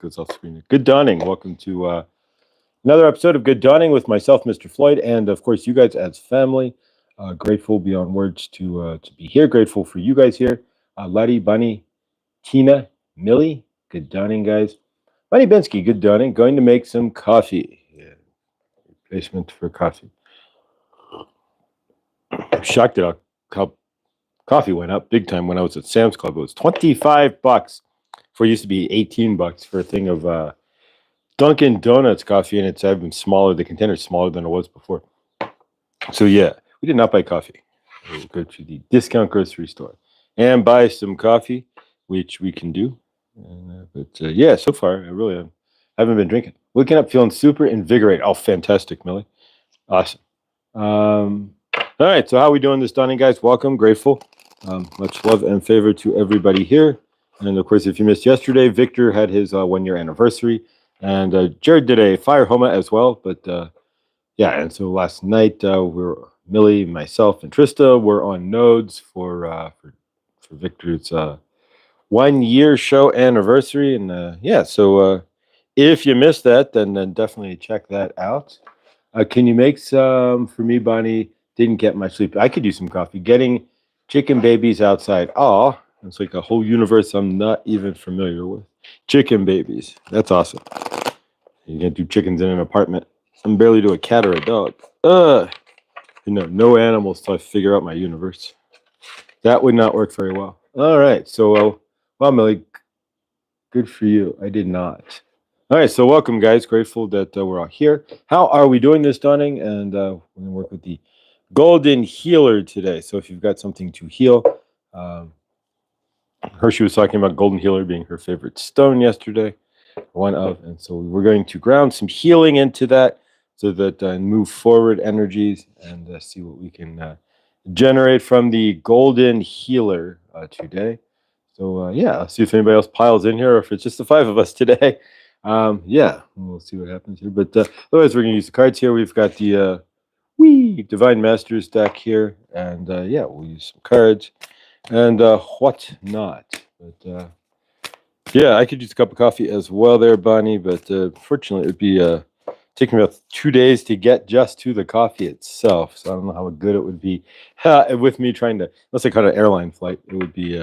goes off screen. Good dawning. Welcome to another episode of Good Dawning with myself, Mr. Floyd, and of course you guys as family. Grateful beyond words to be here. Grateful for you guys here. Letty, Bunny, Tina, Millie. Good dawning, guys. Bunny Bensky. Good dawning. Going to make some coffee. Yeah. Replacement for coffee. I'm shocked that how coffee went up big time when I was at Sam's Club. It was $25 before it used to be $18 for a thing of Dunkin' Donuts coffee, and it's even smaller. The container's smaller than it was before. So yeah, we did not buy coffee. We'll go to the discount grocery store and buy some coffee, which we can do. But yeah, so far I really haven't been drinking. Waking up feeling super invigorated. Oh, fantastic, Millie. Awesome. All right, so how are we doing this dawning, guys? Welcome, grateful. Much love and favor to everybody here. And of course, if you missed yesterday, Victor had his 1-year anniversary, and Jared did a fire homa as well. But yeah, and so last night Millie, myself, and Trista were on nodes for Victor's 1-year show anniversary, and yeah, so if you missed that, then definitely check that out. Can you make some for me, Bonnie? Didn't get much sleep. I could use some coffee. Getting chicken babies outside. Oh, it's like a whole universe I'm not even familiar with. Chicken babies. That's awesome. You can't do chickens in an apartment. I can barely do a cat or a dog. No animals till I figure out my universe. That would not work very well. All right. So, well, Millie, good for you. I did not. All right. So welcome, guys. Grateful that we're all here. How are we doing this dawning? And we're going to work with the Golden Healer today. So if you've got something to heal, Hershey was talking about Golden Healer being her favorite stone yesterday, one of, and so we're going to ground some healing into that so that move forward energies and see what we can generate from the Golden Healer today. So yeah, I'll see if anybody else piles in here or if it's just the 5 of us today. Yeah, we'll see what happens here. But otherwise, we're going to use the cards here. We've got the Divine Masters deck here, and yeah, we'll use some cards and what not. But yeah, I could use a cup of coffee as well there, Bonnie, but fortunately it would be taking me about 2 days to get just to the coffee itself, so I don't know how good it would be with me trying to, unless I caught an airline flight, it would be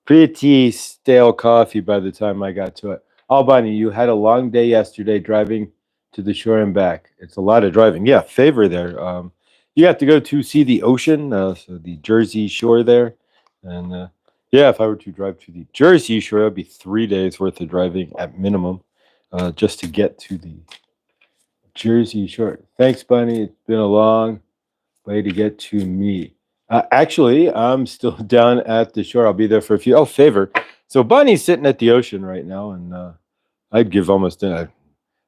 pretty stale coffee by the time I got to it. Oh, Bonnie, you had a long day yesterday driving to the shore and back. It's a lot of driving. Yeah, favor there. You have to go to see the ocean, so the Jersey Shore there. And yeah, if I were to drive to the Jersey Shore, that would be 3 days worth of driving at minimum just to get to the Jersey Shore. Thanks, Bunny. It's been a long way to get to me. Actually, I'm still down at the shore. I'll be there for a few. Oh, favor. So Bunny's sitting at the ocean right now, and I'd give almost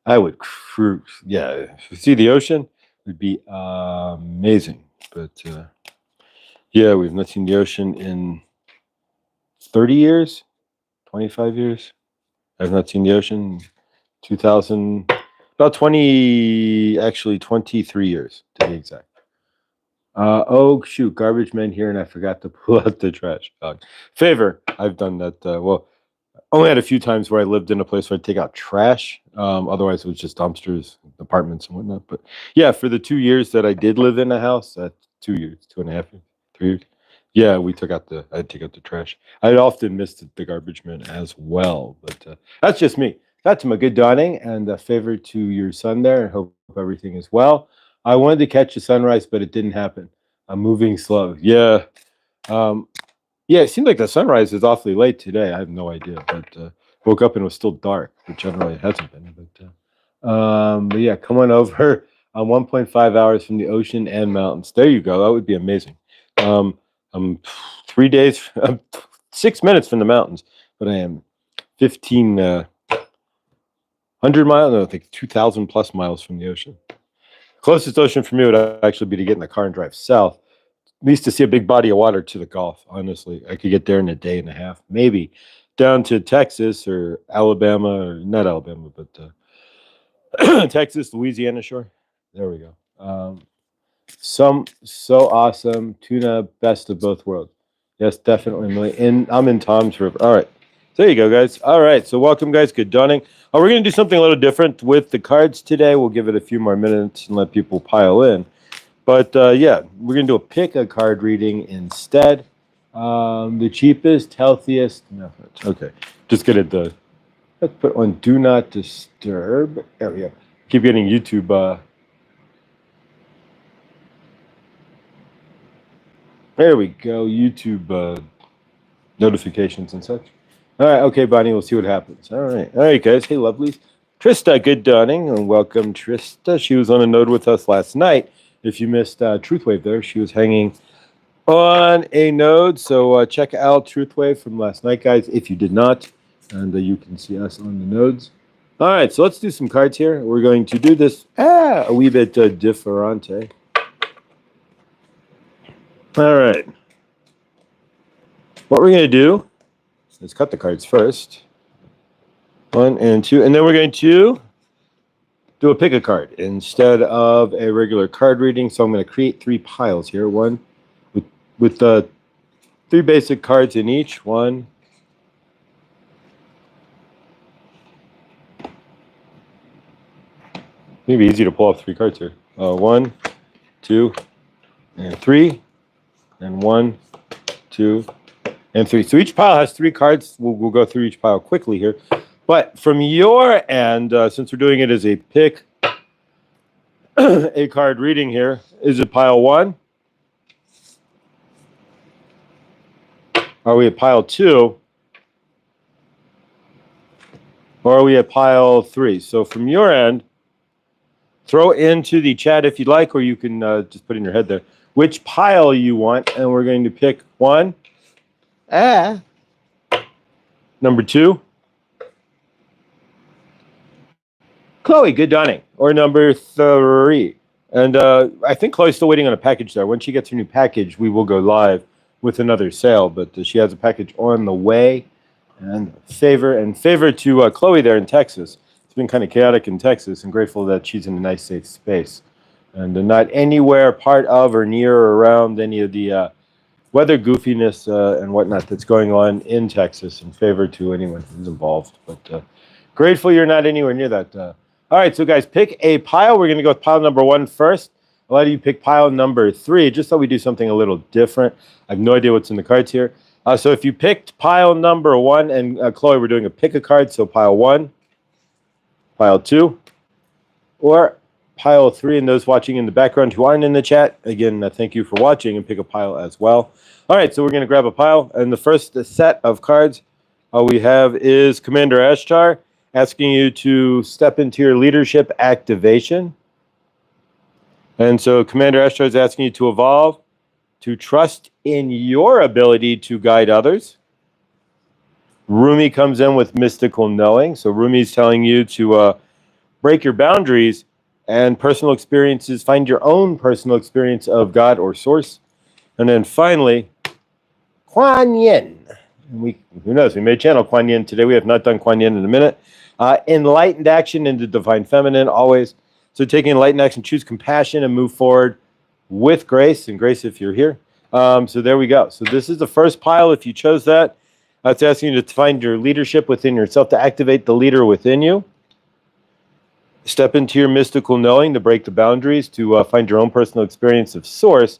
I would cruise. Yeah, see the ocean, it would be amazing. But yeah, we've not seen the ocean in 30 years, 25 years. I've not seen the ocean in 2000, about 23 years to be exact. Oh, shoot, garbage men here, and I forgot to pull out the trash. Favor, I've done that. Well, only had a few times where I lived in a place where I'd take out trash. Otherwise, it was just dumpsters, apartments, and whatnot. But yeah, for the 2 years that I did live in a house, 2 years, 2.5 years, 3 years. Yeah, I'd take out the trash. I'd often missed the garbage man as well. But that's just me. That's my good dawning and a favor to your son there. And hope everything is well. I wanted to catch the sunrise, but it didn't happen. I'm moving slow. Yeah. Yeah, it seemed like the sunrise is awfully late today. I have no idea, but woke up and it was still dark, but generally it hasn't been. But yeah, come on over. 1.5 hours from the ocean and mountains. There you go. That would be amazing. I'm 3 days, 6 minutes from the mountains, but I am 1,500 miles. No, I think 2,000 plus miles from the ocean. Closest ocean for me would actually be to get in the car and drive south. At least to see a big body of water to the Gulf, honestly. I could get there in a day and a half, maybe down to Texas or Alabama, or not Alabama, but Texas, Louisiana shore. There we go. So awesome. Tuna, best of both worlds. Yes, definitely. And I'm in Tom's River. All right. There you go, guys. All right, so welcome, guys. Good dawning. We're going to do something a little different with the cards today. We'll give it a few more minutes and let people pile in. But yeah, we're going to do a pick a card reading instead. The cheapest, healthiest. No, okay, just get it. Let's put on Do Not Disturb. There we go. Keep getting YouTube. There we go. YouTube notifications and such. All right, okay, Bonnie, we'll see what happens. All right, guys. Hey, lovelies. Trista, good dawning, and welcome, Trista. She was on a node with us last night. If you missed Truthwave there, she was hanging on a node. So check out Truthwave from last night, guys, if you did not, and you can see us on the nodes. All right, so let's do some cards here. We're going to do this a wee bit differente. All right. What we're going to do, let's cut the cards first. 1 and 2. And then we're going to do a pick a card instead of a regular card reading. So I'm going to create 3 piles here. One with 3 basic cards in each. 1, maybe easy to pull off 3 cards here. 1, 2, and 3. And 1, 2, and 3. So each pile has 3 cards. We'll go through each pile quickly here. But from your end, since we're doing it as a pick a card reading here, is it pile 1? Are we at pile 2? Or are we at pile 3? So from your end, throw into the chat if you'd like, or you can just put in your head there which pile you want, and we're going to pick 1. Number 2. Chloe, good dawning. Or number 3. And I think Chloe's still waiting on a package there. When she gets her new package, we will go live with another sale. But she has a package on the way. And favor to Chloe there in Texas. It's been kind of chaotic in Texas, and grateful that she's in a nice, safe space. And not anywhere part of or near or around any of the weather goofiness and whatnot that's going on in Texas, in favor to anyone who's involved. But grateful you're not anywhere near that. All right, so guys, pick a pile. We're going to go with pile number 1 first. A lot of you pick pile number 3. Just thought we do something a little different. I have no idea what's in the cards here. So if you picked pile number 1, and Chloe, we're doing a pick a card, so pile 1, pile 2, or pile 3, and those watching in the background who aren't in the chat, again, thank you for watching, and pick a pile as well. All right, so we're going to grab a pile, and the first set of cards we have is Commander Ashtar, asking you to step into your leadership activation. And so Commander Ashtar is asking you to evolve, to trust in your ability to guide others. Rumi comes in with mystical knowing, so Rumi's telling you to break your boundaries and personal experiences, find your own personal experience of God or source. And then finally, Kuan Yin. Who knows, we may channel Kuan Yin today. We have not done Kuan Yin in a minute. Enlightened action into divine feminine, always. So taking enlightened action, choose compassion and move forward with grace, and grace if you're here. So there we go. So this is the first pile. If you chose that, it's asking you to find your leadership within yourself, to activate the leader within you. Step into your mystical knowing, to break the boundaries, to find your own personal experience of source,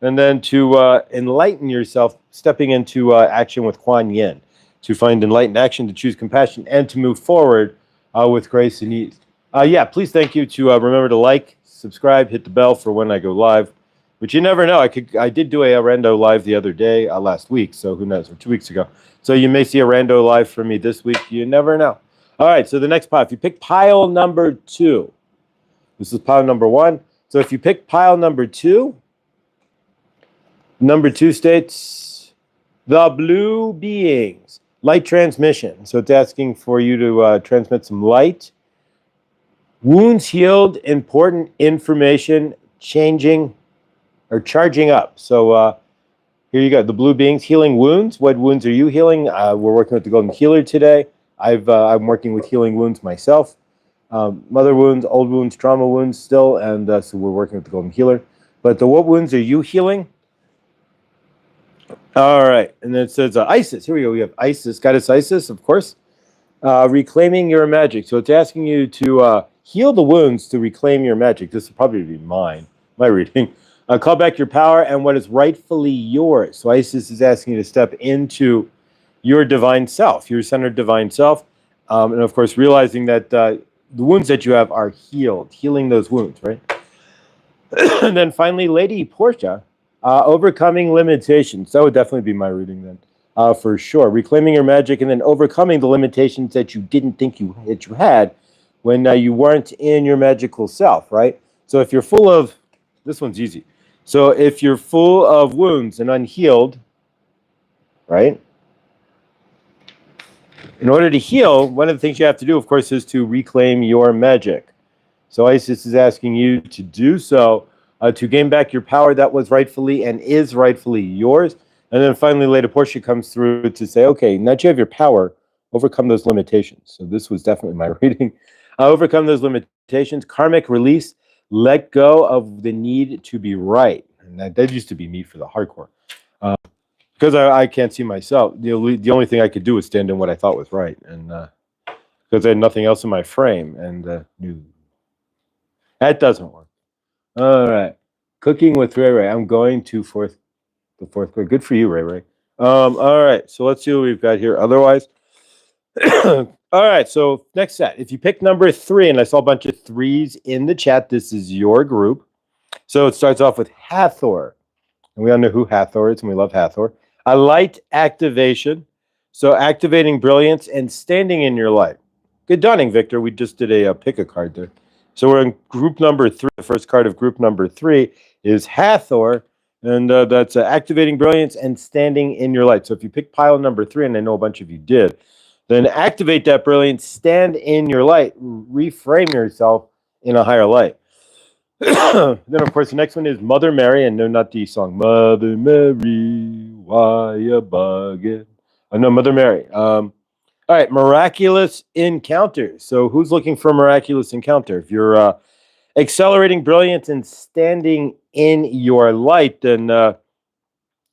and then to enlighten yourself, stepping into action with Kuan Yin, to find enlightened action, to choose compassion, and to move forward with grace and ease. Yeah, please thank you to remember to like, subscribe, hit the bell for when I go live, but you never know. I did do a rando live the other day, last week, so who knows, or 2 weeks ago. So you may see a rando live from me this week. You never know. All right, so the next pile, if you pick pile number 2, this is pile number 1. So if you pick pile number 2, number 2 states, the blue beings, light transmission. So it's asking for you to transmit some light. Wounds healed, important information, changing or charging up. So here you go, the blue beings, healing wounds. What wounds are you healing? We're working with the Golden Healer today. I'm working with healing wounds myself. Mother wounds, old wounds, trauma wounds still, and so we're working with the Golden Healer. But what wounds are you healing? All right. And then it says Isis. Here we go. We have Isis, goddess Isis, of course. Reclaiming your magic. So it's asking you to heal the wounds to reclaim your magic. This will probably be my reading. Call back your power and what is rightfully yours. So Isis is asking you to step into your divine self, your centered divine self. And of course, realizing that the wounds that you have are healed, healing those wounds, right? And then finally, Lady Portia, overcoming limitations. That would definitely be my reading then, for sure. Reclaiming your magic and then overcoming the limitations that you didn't think you had when you weren't in your magical self, right? So if you're full of, this one's easy. So if you're full of wounds and unhealed, right? In order to heal, one of the things you have to do, of course, is to reclaim your magic. So Isis is asking you to do so, to gain back your power that was rightfully and is rightfully yours. And then finally, Lady Portia comes through to say, okay, now that you have your power, overcome those limitations. So this was definitely my reading. Overcome those limitations, karmic release, let go of the need to be right. And that used to be me for the hardcore. Because I can't see myself. The only thing I could do was stand in what I thought was right. And because I had nothing else in my frame. And knew that doesn't work. All right. Cooking with Ray Ray. I'm going to the fourth grade. Good for you, Ray Ray. All right. So let's see what we've got here. Otherwise, all right. So next set. If you pick number 3, and I saw a bunch of 3s in the chat, this is your group. So it starts off with Hathor. And we all know who Hathor is, and we love Hathor. A light activation. So activating brilliance and standing in your light. Good dawning, Victor. We just did a pick a card there. So we're in group number 3. The first card of group number 3 is Hathor, and that's activating brilliance and standing in your light. So if you pick pile number 3, and I know a bunch of you did, then activate that brilliance, stand in your light, reframe yourself in a higher light. Then, of course, the next one is Mother Mary, and no, not the song Mother Mary, why you bugging? Oh, no, Mother Mary. All right, miraculous encounter. So who's looking for a miraculous encounter? If you're accelerating brilliance and standing in your light, then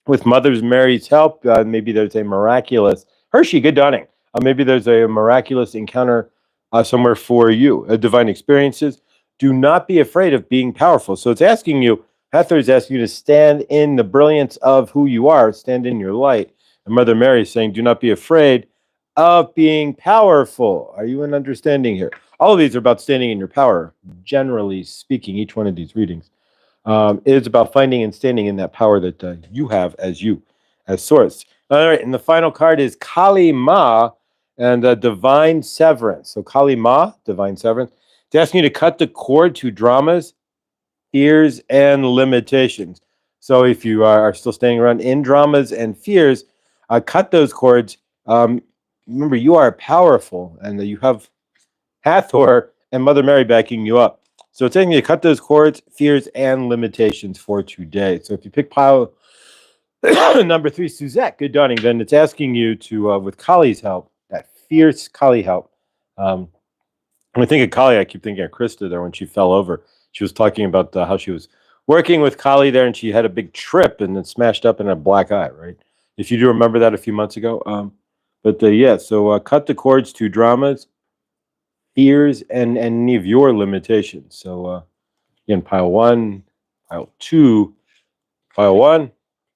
with Mother Mary's help, maybe there's a miraculous, Hershey, good dawning. Maybe there's a miraculous encounter somewhere for you, divine experiences. Do not be afraid of being powerful. So it's asking you, Hathor is asking you to stand in the brilliance of who you are, stand in your light. And Mother Mary is saying, do not be afraid of being powerful. Are you in understanding here? All of these are about standing in your power, generally speaking, each one of these readings. Is about finding and standing in that power that you have as source. All right, and the final card is Kali Ma and Divine Severance. So Kali Ma, Divine Severance. It's asking you to cut the cord to dramas, fears, and limitations. So if you are still staying around in dramas and fears, cut those cords. Remember, you are powerful, and you have Hathor and Mother Mary backing you up. So it's asking you to cut those cords, fears, and limitations for today. So if you pick pile number 3, Suzette, good dawning, then it's asking you to, with Kali's help, that fierce Kali help. When I think of Kali, I keep thinking of Krista there when she fell over. She was talking about how she was working with Kali there, and she had a big trip and then smashed up in a black eye, right? If you do remember that a few months ago. Yeah, so cut the cords to dramas, fears, and any of your limitations. So again, pile 1, pile 2, pile 1.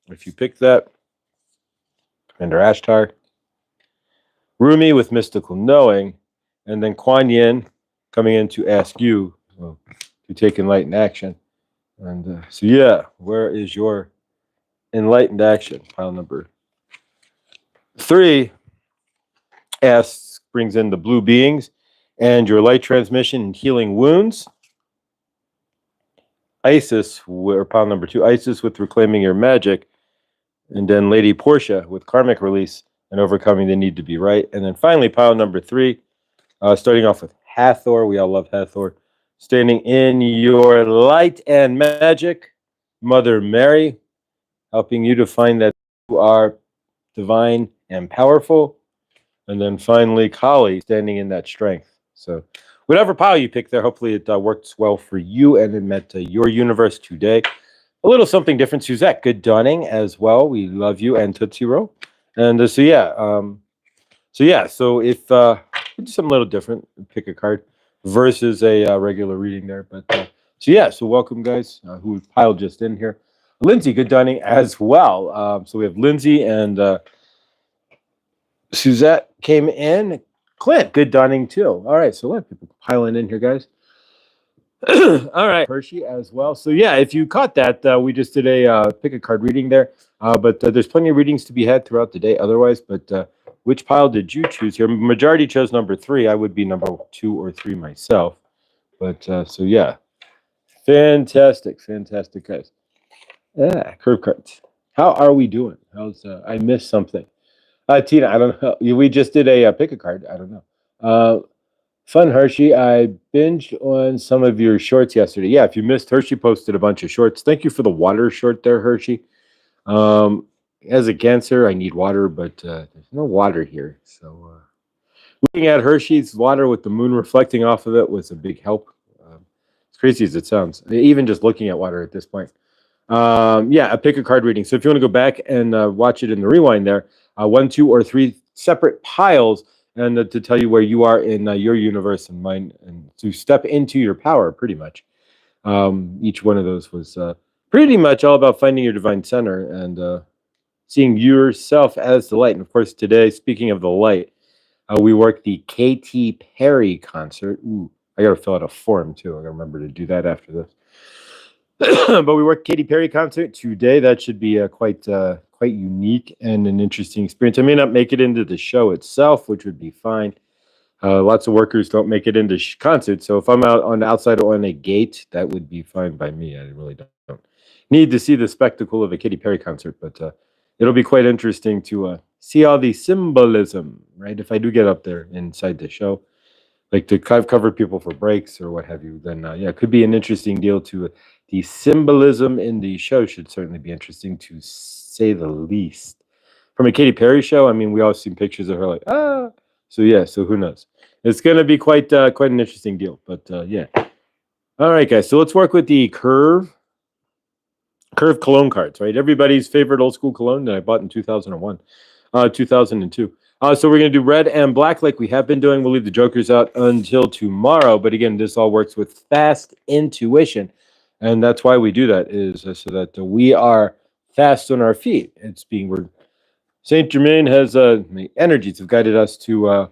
If you pick that, Commander Ashtar, Rumi with mystical knowing, and then Kuan Yin coming in to ask you to take enlightened action. And so yeah, where is your enlightened action? Pile number 3 brings in the blue beings and your light transmission and healing wounds. Isis, or pile number 2, Isis with reclaiming your magic. And then Lady Portia with karmic release and overcoming the need to be right. And then finally, pile number 3, starting off with Hathor. We all love Hathor. Standing in your light and magic. Mother Mary, helping you to find that you are divine and powerful. And then finally, Kali, standing in that strength. So whatever pile you pick there, hopefully it works well for you and it met your universe today. a little something different. Suzette, good dawning as well. We love you and Tootsie Roll. And so if do something a little different, pick a card versus a regular reading there. But so welcome guys who piled just in here. Lindsay, good dawning as well. So we have Lindsay and Suzette came in. Clint, good dawning too. All right, so a lot of people piling in here, guys. All right, Hershey as well. So yeah, if you caught that, we just did a pick a card reading there. But there's plenty of readings to be had throughout the day otherwise. But which pile did you choose here? Majority chose number 3. I would be number 2 or 3 myself. But so yeah, fantastic guys. Yeah, curve cards. How are we doing? How's I missed something. Tina, I don't know. We just did a pick a card. I don't know. Fun Hershey. I binged on some of your shorts yesterday. Yeah, if you missed, Hershey posted a bunch of shorts. Thank you for the water short there, Hershey. As a Cancer, I need water, but there's no water here. So looking at Hershey's water with the moon reflecting off of it was a big help. As crazy as it sounds, even just looking at water at this point. A pick a card reading. So if you want to go back and watch it in the rewind there, 1, 2, or 3 separate piles, and to tell you where you are in your universe and mine, and to step into your power, pretty much. Each one of those was pretty much all about finding your divine center and seeing yourself as the light. And of course, today, speaking of the light, we worked the Katy Perry concert. Ooh, I got to fill out a form too. I got to remember to do that after this. But we worked Katy Perry concert today. That should be quite unique and an interesting experience. I may not make it into the show itself, which would be fine. Lots of workers don't make it into concerts, so if I'm out on the outside on a gate, that would be fine by me. I really don't need to see the spectacle of a Katy Perry concert, but it'll be quite interesting to see all the symbolism, right? If I do get up there inside the show, like to cover people for breaks or what have you, then it could be an interesting deal to the symbolism in the show should certainly be interesting to say the least. From a Katy Perry show, I mean, we all seen pictures of her like, ah. So who knows? It's going to be quite an interesting deal. But all right, guys. So let's work with the curve cologne cards, right? Everybody's favorite old school cologne that I bought in 2001, 2002. So we're going to do red and black like we have been doing. We'll leave the jokers out until tomorrow. But again, this all works with fast intuition. And that's why we do that, is so that we are fast on our feet. It's being Saint Germain has the energies have guided us to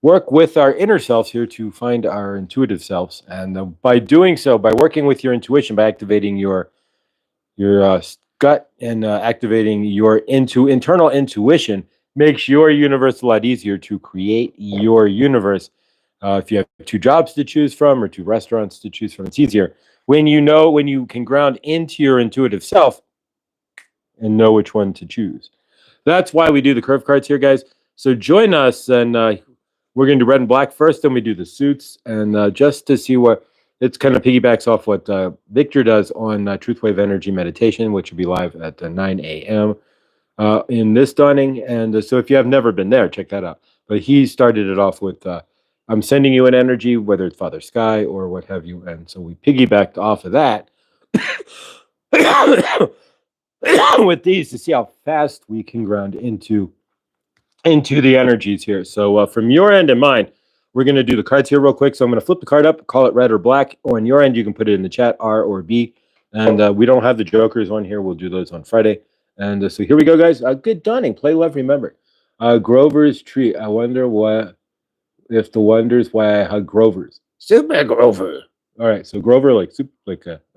work with our inner selves here to find our intuitive selves. And by doing so, by working with your intuition, by activating your gut and activating your internal intuition, makes your universe a lot easier to create your universe. If you have 2 jobs to choose from or 2 restaurants to choose from, it's easier when you can ground into your intuitive self and know which one to choose. That's why we do the curve cards here, guys. So join us, and we're going to do red and black first, then we do the suits, and just to see what it's kind of piggybacks off what Victor does on Truth Wave Energy Meditation, which will be live at 9 a.m. In this dawning. And so if you have never been there, check that out. But he started it off with, I'm sending you an energy, whether it's Father Sky or what have you. And so we piggybacked off of that with these to see how fast we can ground into the energies here. So from your end and mine, we're going to do the cards here real quick. So I'm going to flip the card up, call it red or black. On your end, you can put it in the chat, R or B. And we don't have the jokers on here. We'll do those on Friday. And so here we go, guys. Good dawning. Play, love, remember. Grover's treat. I wonder if the wonders why I hug Grover's. Super Grover. All right. So Grover, all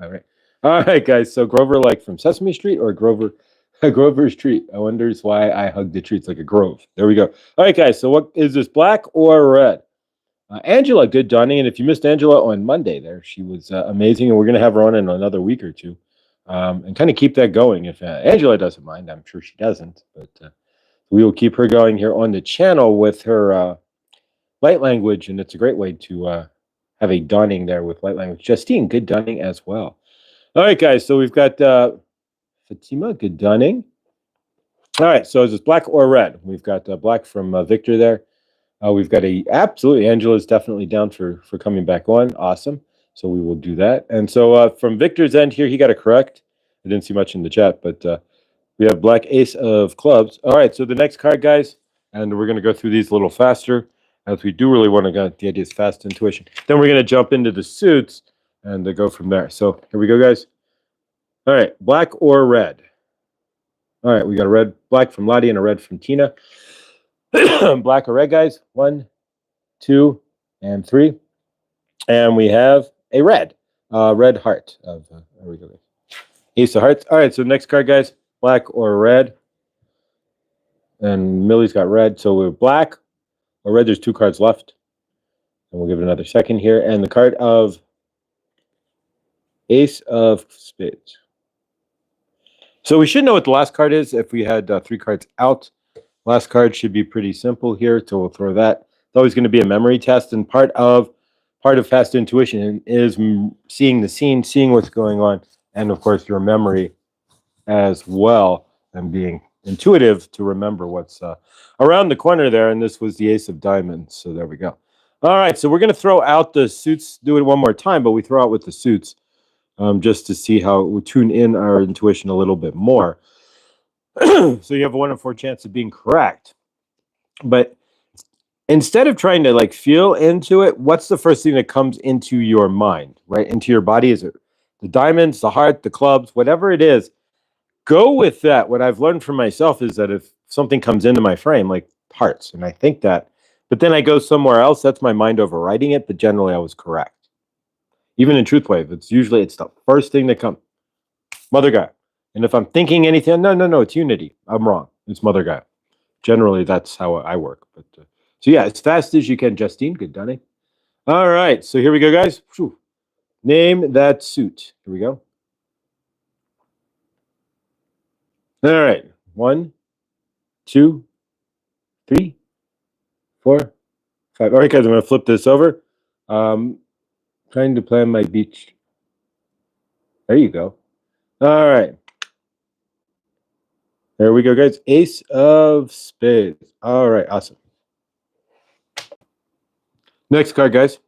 right. All right, guys. So Grover, like from Sesame Street, or Grover's treat. I wonders why I hug the treats like a grove. There we go. All right, guys. So what is this, black or red? Angela, good dawning. And if you missed Angela on Monday there, she was amazing. And we're going to have her on in another week or two. And kind of keep that going. If Angela doesn't mind, I'm sure she doesn't. But we will keep her going here on the channel with her light language. And it's a great way to have a dawning there with light language. Justine, good dawning as well. All right, guys. So we've got Fatima, good dawning. All right. So is this black or red? We've got black from Victor there. We've got absolutely. Angela's definitely down for coming back on. Awesome. So we will do that. And so from Victor's end here, he got it correct. I didn't see much in the chat, but we have black ace of clubs. All right, so the next card, guys, and we're going to go through these a little faster, as we do really want to go. The idea is fast intuition. Then we're going to jump into the suits and go from there. So here we go, guys. All right, black or red? All right, we got a black from Lottie and a red from Tina. Black or red, guys? 1, 2, and 3. And we have a red heart. There we go. Ace of hearts. All right, so next card, guys. Black or red? And Millie's got red. So we're black or red. There's 2 cards left. And we'll give it another second here. And the card of Ace of Spades. So we should know what the last card is if we had 3 cards out. Last card should be pretty simple here, so we'll throw that. It's always going to be a memory test, and part of fast intuition is seeing the scene, seeing what's going on, and of course your memory as well, and being intuitive to remember what's around the corner there. And this was the Ace of Diamonds, so there we go. All right, so we're going to throw out the suits, do it one more time, but we throw out with the suits just to see how we tune in our intuition a little bit more. So you have a 1 in 4 chance of being correct. But instead of trying to like feel into it, what's the first thing that comes into your mind, right? Into your body? Is it the diamonds, the heart, the clubs, whatever it is? Go with that. What I've learned from myself is that if something comes into my frame, like hearts, and I think that, but then I go somewhere else, that's my mind overriding it, but generally I was correct. Even in Truth Wave, it's the first thing that comes. Mother God. And if I'm thinking anything, no, it's unity. I'm wrong. It's Mother God. Generally, that's how I work. But so yeah, as fast as you can, Justine. Good, Donnie. All right, so here we go, guys. Whew. Name that suit. Here we go. All right, 1, 2, 3, 4, 5. All right, guys, I'm going to flip this over. Trying to plan my beach. There you go. All right. There we go, guys. Ace of Spades. All right, awesome. Next card, guys.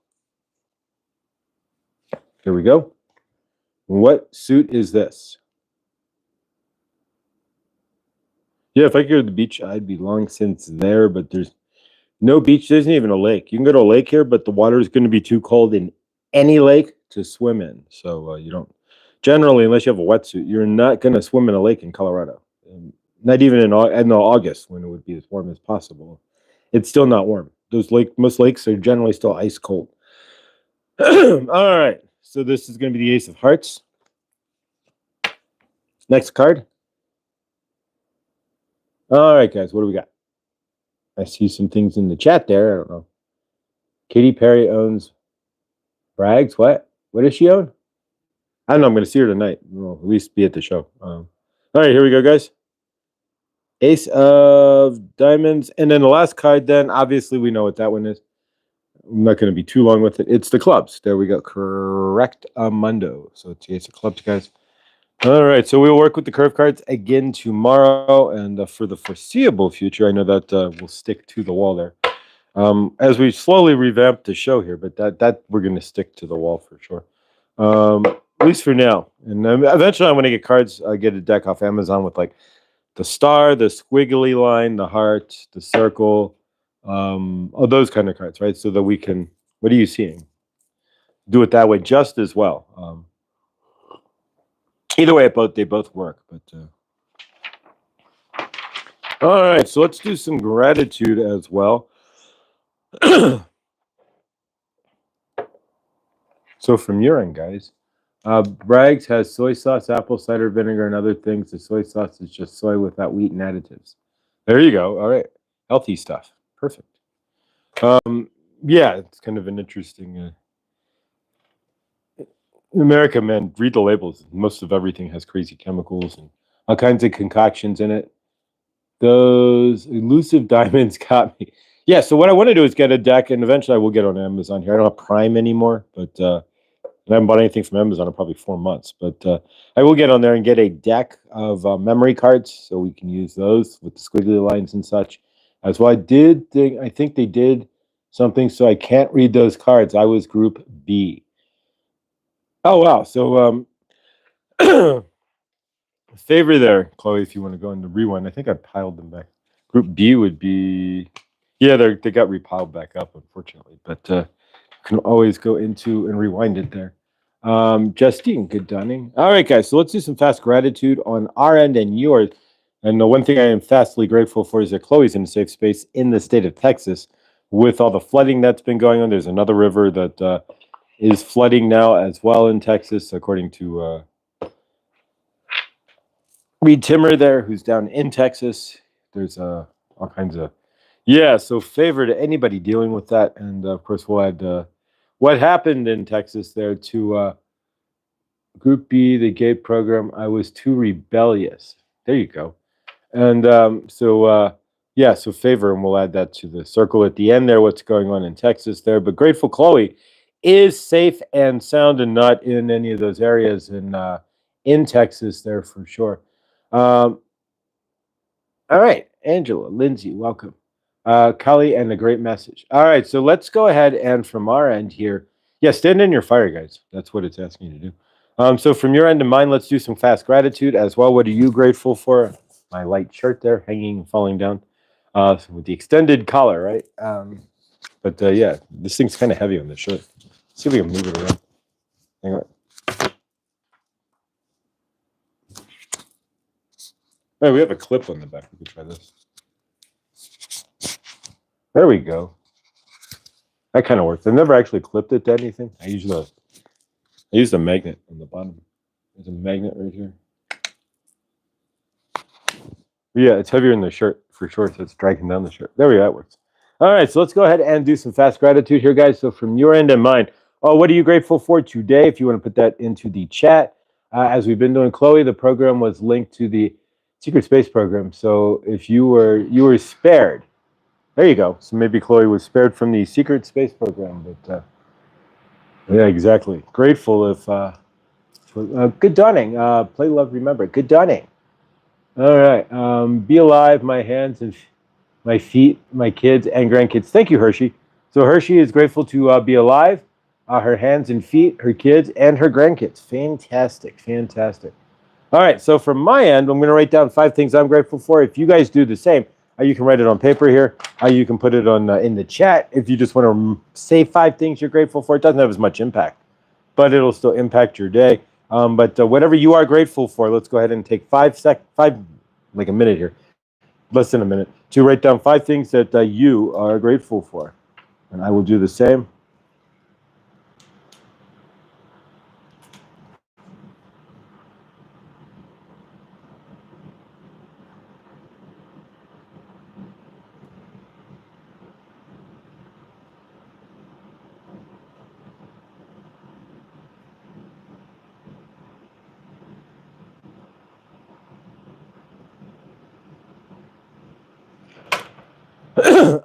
Here we go. What suit is this? Yeah, if I could go to the beach, I'd be long since there, but there's no beach. There isn't even a lake. You can go to a lake here, but the water is going to be too cold in any lake to swim in. So you don't, generally, unless you have a wetsuit, you're not going to swim in a lake in Colorado. Not even in August, when it would be as warm as possible. It's still not warm. Most lakes are generally still ice cold. All right. So this is going to be the Ace of Hearts. Next card. All right, guys. What do we got? I see some things in the chat there. I don't know. Katy Perry owns Bragg's. What? What does she own? I don't know. I'm going to see her tonight. We'll at least be at the show. All right. Here we go, guys. Ace of Diamonds. And then the last card, then, obviously, we know what that one is. I'm not going to be too long with it. It's the clubs. There we go. Correct, Mundo. So it's the Ace of Clubs, guys. All right. So we'll work with the curve cards again tomorrow. And for the foreseeable future, I know that we'll stick to the wall there. As we slowly revamp the show here, but that we're going to stick to the wall for sure. At least for now. And eventually I'm going to get cards. I get a deck off Amazon with like the star, the squiggly line, the heart, the circle, all those kind of cards, right? So that we can, what are you seeing? Do it that way just as well. Either way, they both work. But all right, so let's do some gratitude as well. So from your end, guys, Bragg's has soy sauce, apple cider vinegar, and other things. The soy sauce is just soy without wheat and additives. There you go. All right, healthy stuff. Perfect. Yeah, it's kind of an interesting. In America, man, read the labels. Most of everything has crazy chemicals and all kinds of concoctions in it. Those elusive diamonds got me. Yeah, so what I want to do is get a deck, and eventually I will get on Amazon here. I don't have Prime anymore, but I haven't bought anything from Amazon in probably 4 months. But I will get on there and get a deck of memory cards so we can use those with the squiggly lines and such. As well, I think they did something so I can't read those cards. I was Group B. Oh, wow. So Favor there, Chloe, if you want to go into rewind. I think I piled them back. Group B would be, yeah, they got repiled back up, unfortunately, but you can always go into and rewind it there. Justine, good dunning. All right, guys, so let's do some fast gratitude on our end and yours. And the one thing I am fastly grateful for is that Chloe's in a safe space in the state of Texas with all the flooding that's been going on. There's another river that is flooding now as well in Texas, according to Reed Timmer there, who's down in Texas. There's all kinds of, yeah, so favor to anybody dealing with that. And of course, we'll add what happened in Texas there to Group B, the gay program. I was too rebellious. There you go. And yeah, so favor, and we'll add that to the circle at the end there, what's going on in Texas there. But Grateful Chloe is safe and sound and not in any of those areas in Texas there for sure. All right, Angela, Lindsay, welcome. Kali, and a great message. All right, so let's go ahead and from our end here, yeah, stand in your fire, guys. That's what it's asking you to do. So from your end to mine, let's do some fast gratitude as well. What are you grateful for? My light shirt there, hanging, falling down with the extended collar, right? But yeah, this thing's kind of heavy on the shirt. Let's see if we can move it around. Hang on. Oh, we have a clip on the back. We could try this. There we go. That kind of works. I've never actually clipped it to anything. I used a magnet on the bottom. There's a magnet right here. But yeah, it's heavier in the shirt for sure, so it's dragging down the shirt. There we go. That works. All right, so let's go ahead and do some fast gratitude here, guys. So from your end and mine, what are you grateful for today? If you want to put that into the chat, as we've been doing, Chloe, the program was linked to the Secret Space program. So if you were spared, there you go. So maybe Chloe was spared from the Secret Space program, but yeah, exactly. Grateful if good dawning. Play, love, remember. Good dawning. All right. Be alive. My hands and my feet, my kids and grandkids. Thank you, Hershey. So Hershey is grateful to be alive. Her hands and feet, her kids and her grandkids. Fantastic, fantastic. All right, so from my end, I'm going to write down 5 things I'm grateful for. If you guys do the same, you can write it on paper here. You can put it on in the chat if you just want to say 5 things you're grateful for. It doesn't have as much impact, but it'll still impact your day. But whatever you are grateful for, let's go ahead and take 5 like a minute here, less than a minute, to write down 5 things that you are grateful for. And I will do the same.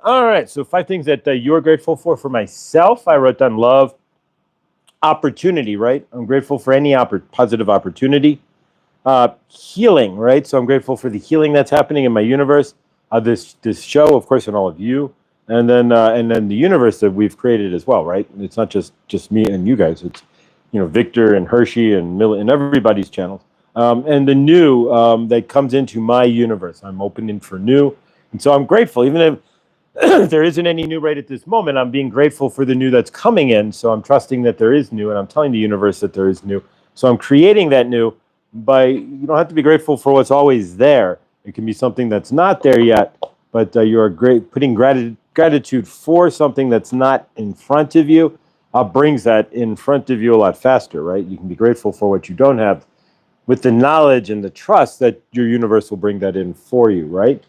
All right, so 5 things that you're grateful for. For myself, I wrote down love, opportunity, right? I'm grateful for any positive opportunity. Healing, right? So I'm grateful for the healing that's happening in my universe. This show, of course, and all of you, and then the universe that we've created as well, right? It's not just me and you guys. It's Victor and Hershey and Miller and everybody's channels, and the new that comes into my universe. I'm opening for new, and so I'm grateful, even if there isn't any new right at this moment. I'm being grateful for the new that's coming in. So I'm trusting that there is new, and I'm telling the universe that there is new. So I'm creating that new. You don't have to be grateful for what's always there. It can be something that's not there yet, but you're putting gratitude for something that's not in front of you. Brings that in front of you a lot faster, right? You can be grateful for what you don't have with the knowledge and the trust that your universe will bring that in for you, right?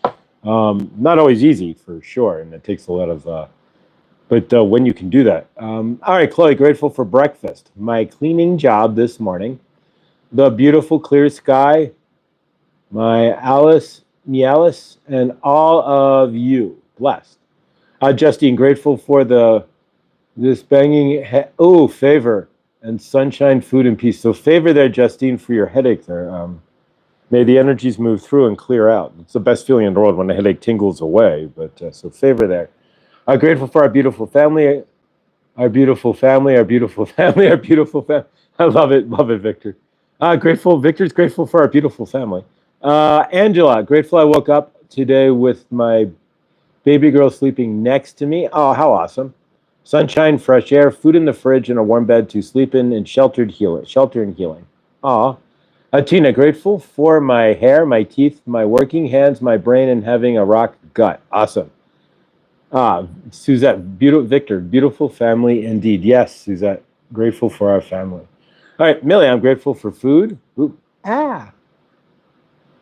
Not always easy, for sure, and it takes a lot of, but when you can do that. All right, Chloe, grateful for breakfast. My cleaning job this morning, the beautiful clear sky, my Alice, and all of you, blessed. Justine, grateful for this banging, favor, and sunshine, food, and peace. So favor there, Justine, for your headache there. May the energies move through and clear out. It's the best feeling in the world when the headache tingles away. But so favor there. I'm grateful for our beautiful family, our beautiful family, our beautiful family, our beautiful family. I love it, Victor. Grateful. Victor's grateful for our beautiful family. Angela, grateful I woke up today with my baby girl sleeping next to me. Oh, how awesome. Sunshine, fresh air, food in the fridge, and a warm bed to sleep in, and shelter and healing. Aw. Tina, grateful for my hair, my teeth, my working hands, my brain, and having a rock gut. Awesome. Suzette, Victor, beautiful family indeed. Yes, Suzette, grateful for our family. All right, Millie, I'm grateful for food. Ooh,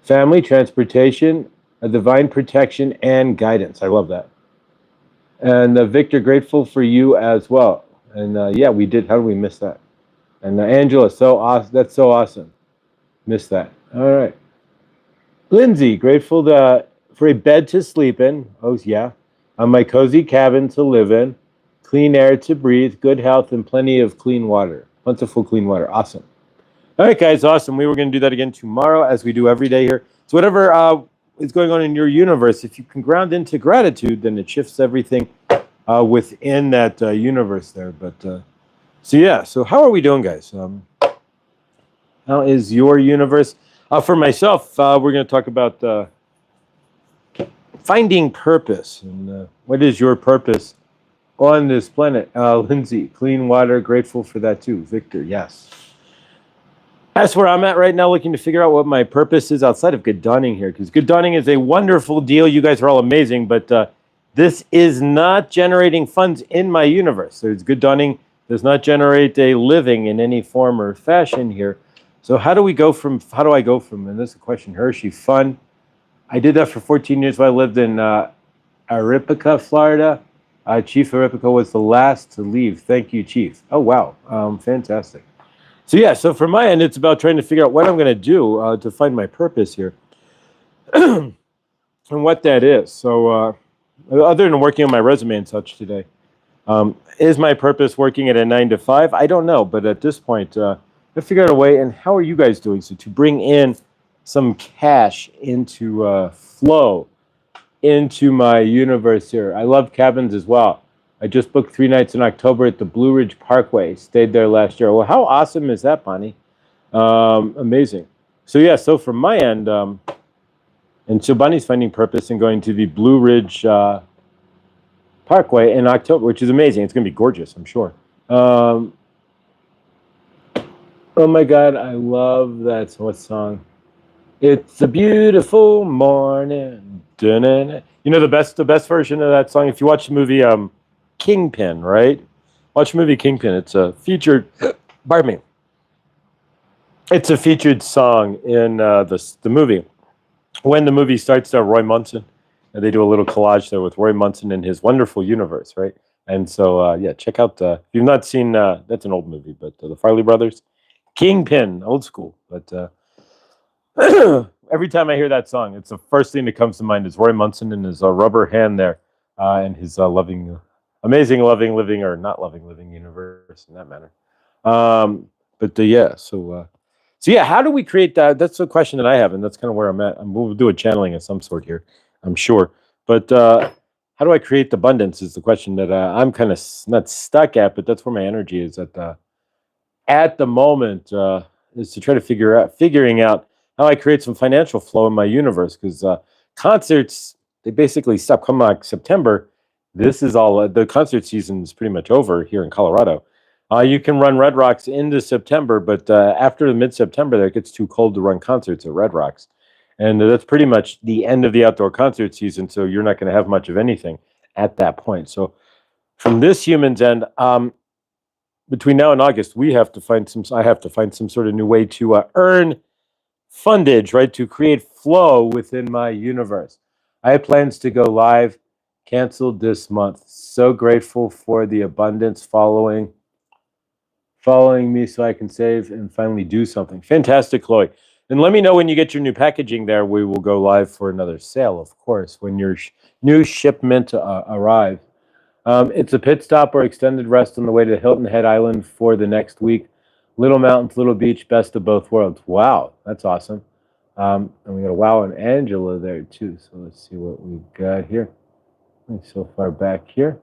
family, transportation, a divine protection, and guidance. I love that. And Victor, grateful for you as well. And yeah, we did. How did we miss that? And Angela, so awesome. That's so awesome. Missed that. All right. Lindsay, grateful for a bed to sleep in. Oh, yeah. On my cozy cabin to live in, clean air to breathe, good health, and plenty of clean water. Plentiful clean water. Awesome. All right, guys, awesome. We were going to do that again tomorrow, as we do every day here. So whatever is going on in your universe, if you can ground into gratitude, then it shifts everything within that universe there. But so yeah, so how are we doing, guys? How is your universe? For myself, we're going to talk about finding purpose and what is your purpose on this planet. Lindsay, clean water, grateful for that too. Victor, yes. That's where I'm at right now, looking to figure out what my purpose is outside of Good Dawning here, because Good Dawning is a wonderful deal. You guys are all amazing, but this is not generating funds in my universe. So Good Dawning does not generate a living in any form or fashion here. So how do I go from, and this is a question, Hershey, fun. I did that for 14 years while I lived in Aripica, Florida. Chief Aripica was the last to leave. Thank you, Chief. Oh, wow. Fantastic. So yeah, so from my end, it's about trying to figure out what I'm going to do to find my purpose here, and what that is. So other than working on my resume and such today, is my purpose working at a 9 to 5? I don't know, but at this point, I figure out a way. And how are you guys doing? So to bring in some cash into flow into my universe here. I love cabins as well. I just booked 3 nights in October at the Blue Ridge Parkway. Stayed there last year. Well, how awesome is that, Bonnie? Amazing. So yeah, so from my end, and so Bonnie's finding purpose in going to the Blue Ridge Parkway in October, which is amazing. It's going to be gorgeous, I'm sure. Oh my God, I love that. What song? It's a beautiful morning. Da-na-na. You know the best version of that song. If you watch the movie Kingpin, right? Watch the movie Kingpin. It's a featured. Pardon me. It's a featured song in the movie. When the movie starts, Roy Munson, and they do a little collage there with Roy Munson and his wonderful universe, right? And so yeah, check out. If you've not seen, that's an old movie, but the Farley Brothers, Kingpin, old school, but. Every time I hear that song, it's the first thing that comes to mind is Roy Munson and his rubber hand there, and his loving, amazing, loving, living, or not loving, living universe in that matter. But yeah, so yeah, how do we create that? That's the question that I have, and that's kind of where I'm at. We'll do a channeling of some sort here, I'm sure. But how do I create abundance is the question that I'm kind of not stuck at, but that's where my energy is at the moment, is to try to figuring out how I create some financial flow in my universe, because concerts, they basically stop come like September. This is all the concert season is pretty much over here in Colorado. You can run Red Rocks into September, but after mid-September, there it gets too cold to run concerts at Red Rocks, and that's pretty much the end of the outdoor concert season. So you're not going to have much of anything at that point. So from this human's end, between now and August, I have to find some sort of new way to earn fundage, right? To create flow within my universe. I have plans to go live, canceled this month. So grateful for the abundance following me so I can save and finally do something. Fantastic, Chloe. And let me know when you get your new packaging there. We will go live for another sale, of course, when your new shipment arrives. It's a pit stop or extended rest on the way to Hilton Head Island for the next week. Little mountains, little beach, best of both worlds. Wow, that's awesome. And we got a wow and Angela there too. So let's see what we've got here. So far back here.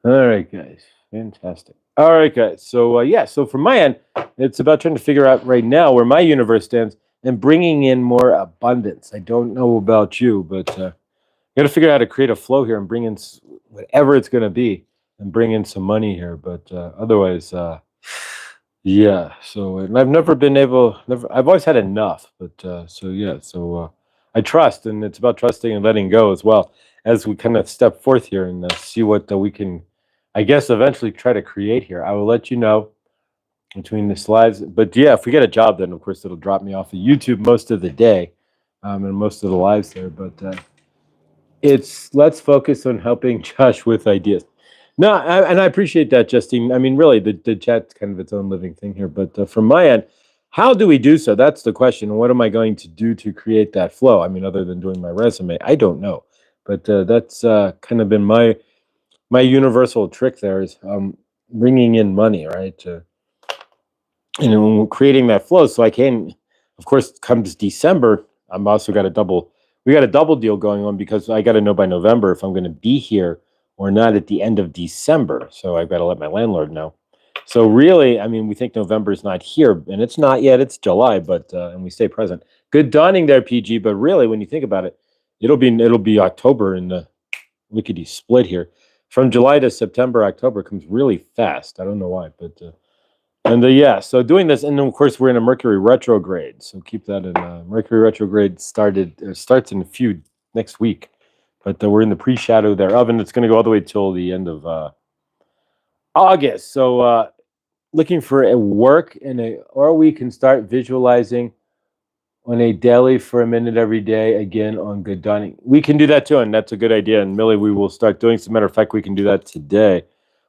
All right, guys. Fantastic. All right, guys. So, yeah, so from my end, it's about trying to figure out right now where my universe stands and bringing in more abundance. I don't know about you, but got to figure out how to create a flow here and bring in whatever it's going to be and bring in some money here. But otherwise, yeah. So, and I've never been able, never, I've always had enough. But so, yeah. So I trust, and it's about trusting and letting go as well as we kind of step forth here and see what we can, I guess, eventually try to create here. I will let you know between the slides. But yeah, if we get a job, then of course it'll drop me off of YouTube most of the day and most of the lives there. But it's let's focus on helping Josh with ideas. No, and I appreciate that, Justine. I mean, really, the chat's kind of its own living thing here. But from my end, how do we do so? That's the question. What am I going to do to create that flow? I mean, other than doing my resume, I don't know. But that's kind of been my universal trick. There is bringing in money, right? Creating that flow. So I can, of course, comes December, I'm also got a double. We got a double deal going on because I got to know by November if I'm going to be here or not at the end of December. So I've got to let my landlord know. So really, I mean, we think November is not here, and it's not yet. It's July, but and we stay present. Good dawning there, PG. But really, when you think about it, it'll be October in the lickety split here. From July to September, October comes really fast. I don't know why, but and yeah, so doing this, and then of course we're in a Mercury retrograde, so keep that in. Mercury retrograde starts in a few next week, but we're in the pre-shadow thereof, and it's going to go all the way till the end of August. So looking for a work or we can start visualizing on a daily for a minute every day again on good dawning. We can do that too, and that's a good idea. And Millie, we will start doing. As a matter of fact, we can do that today.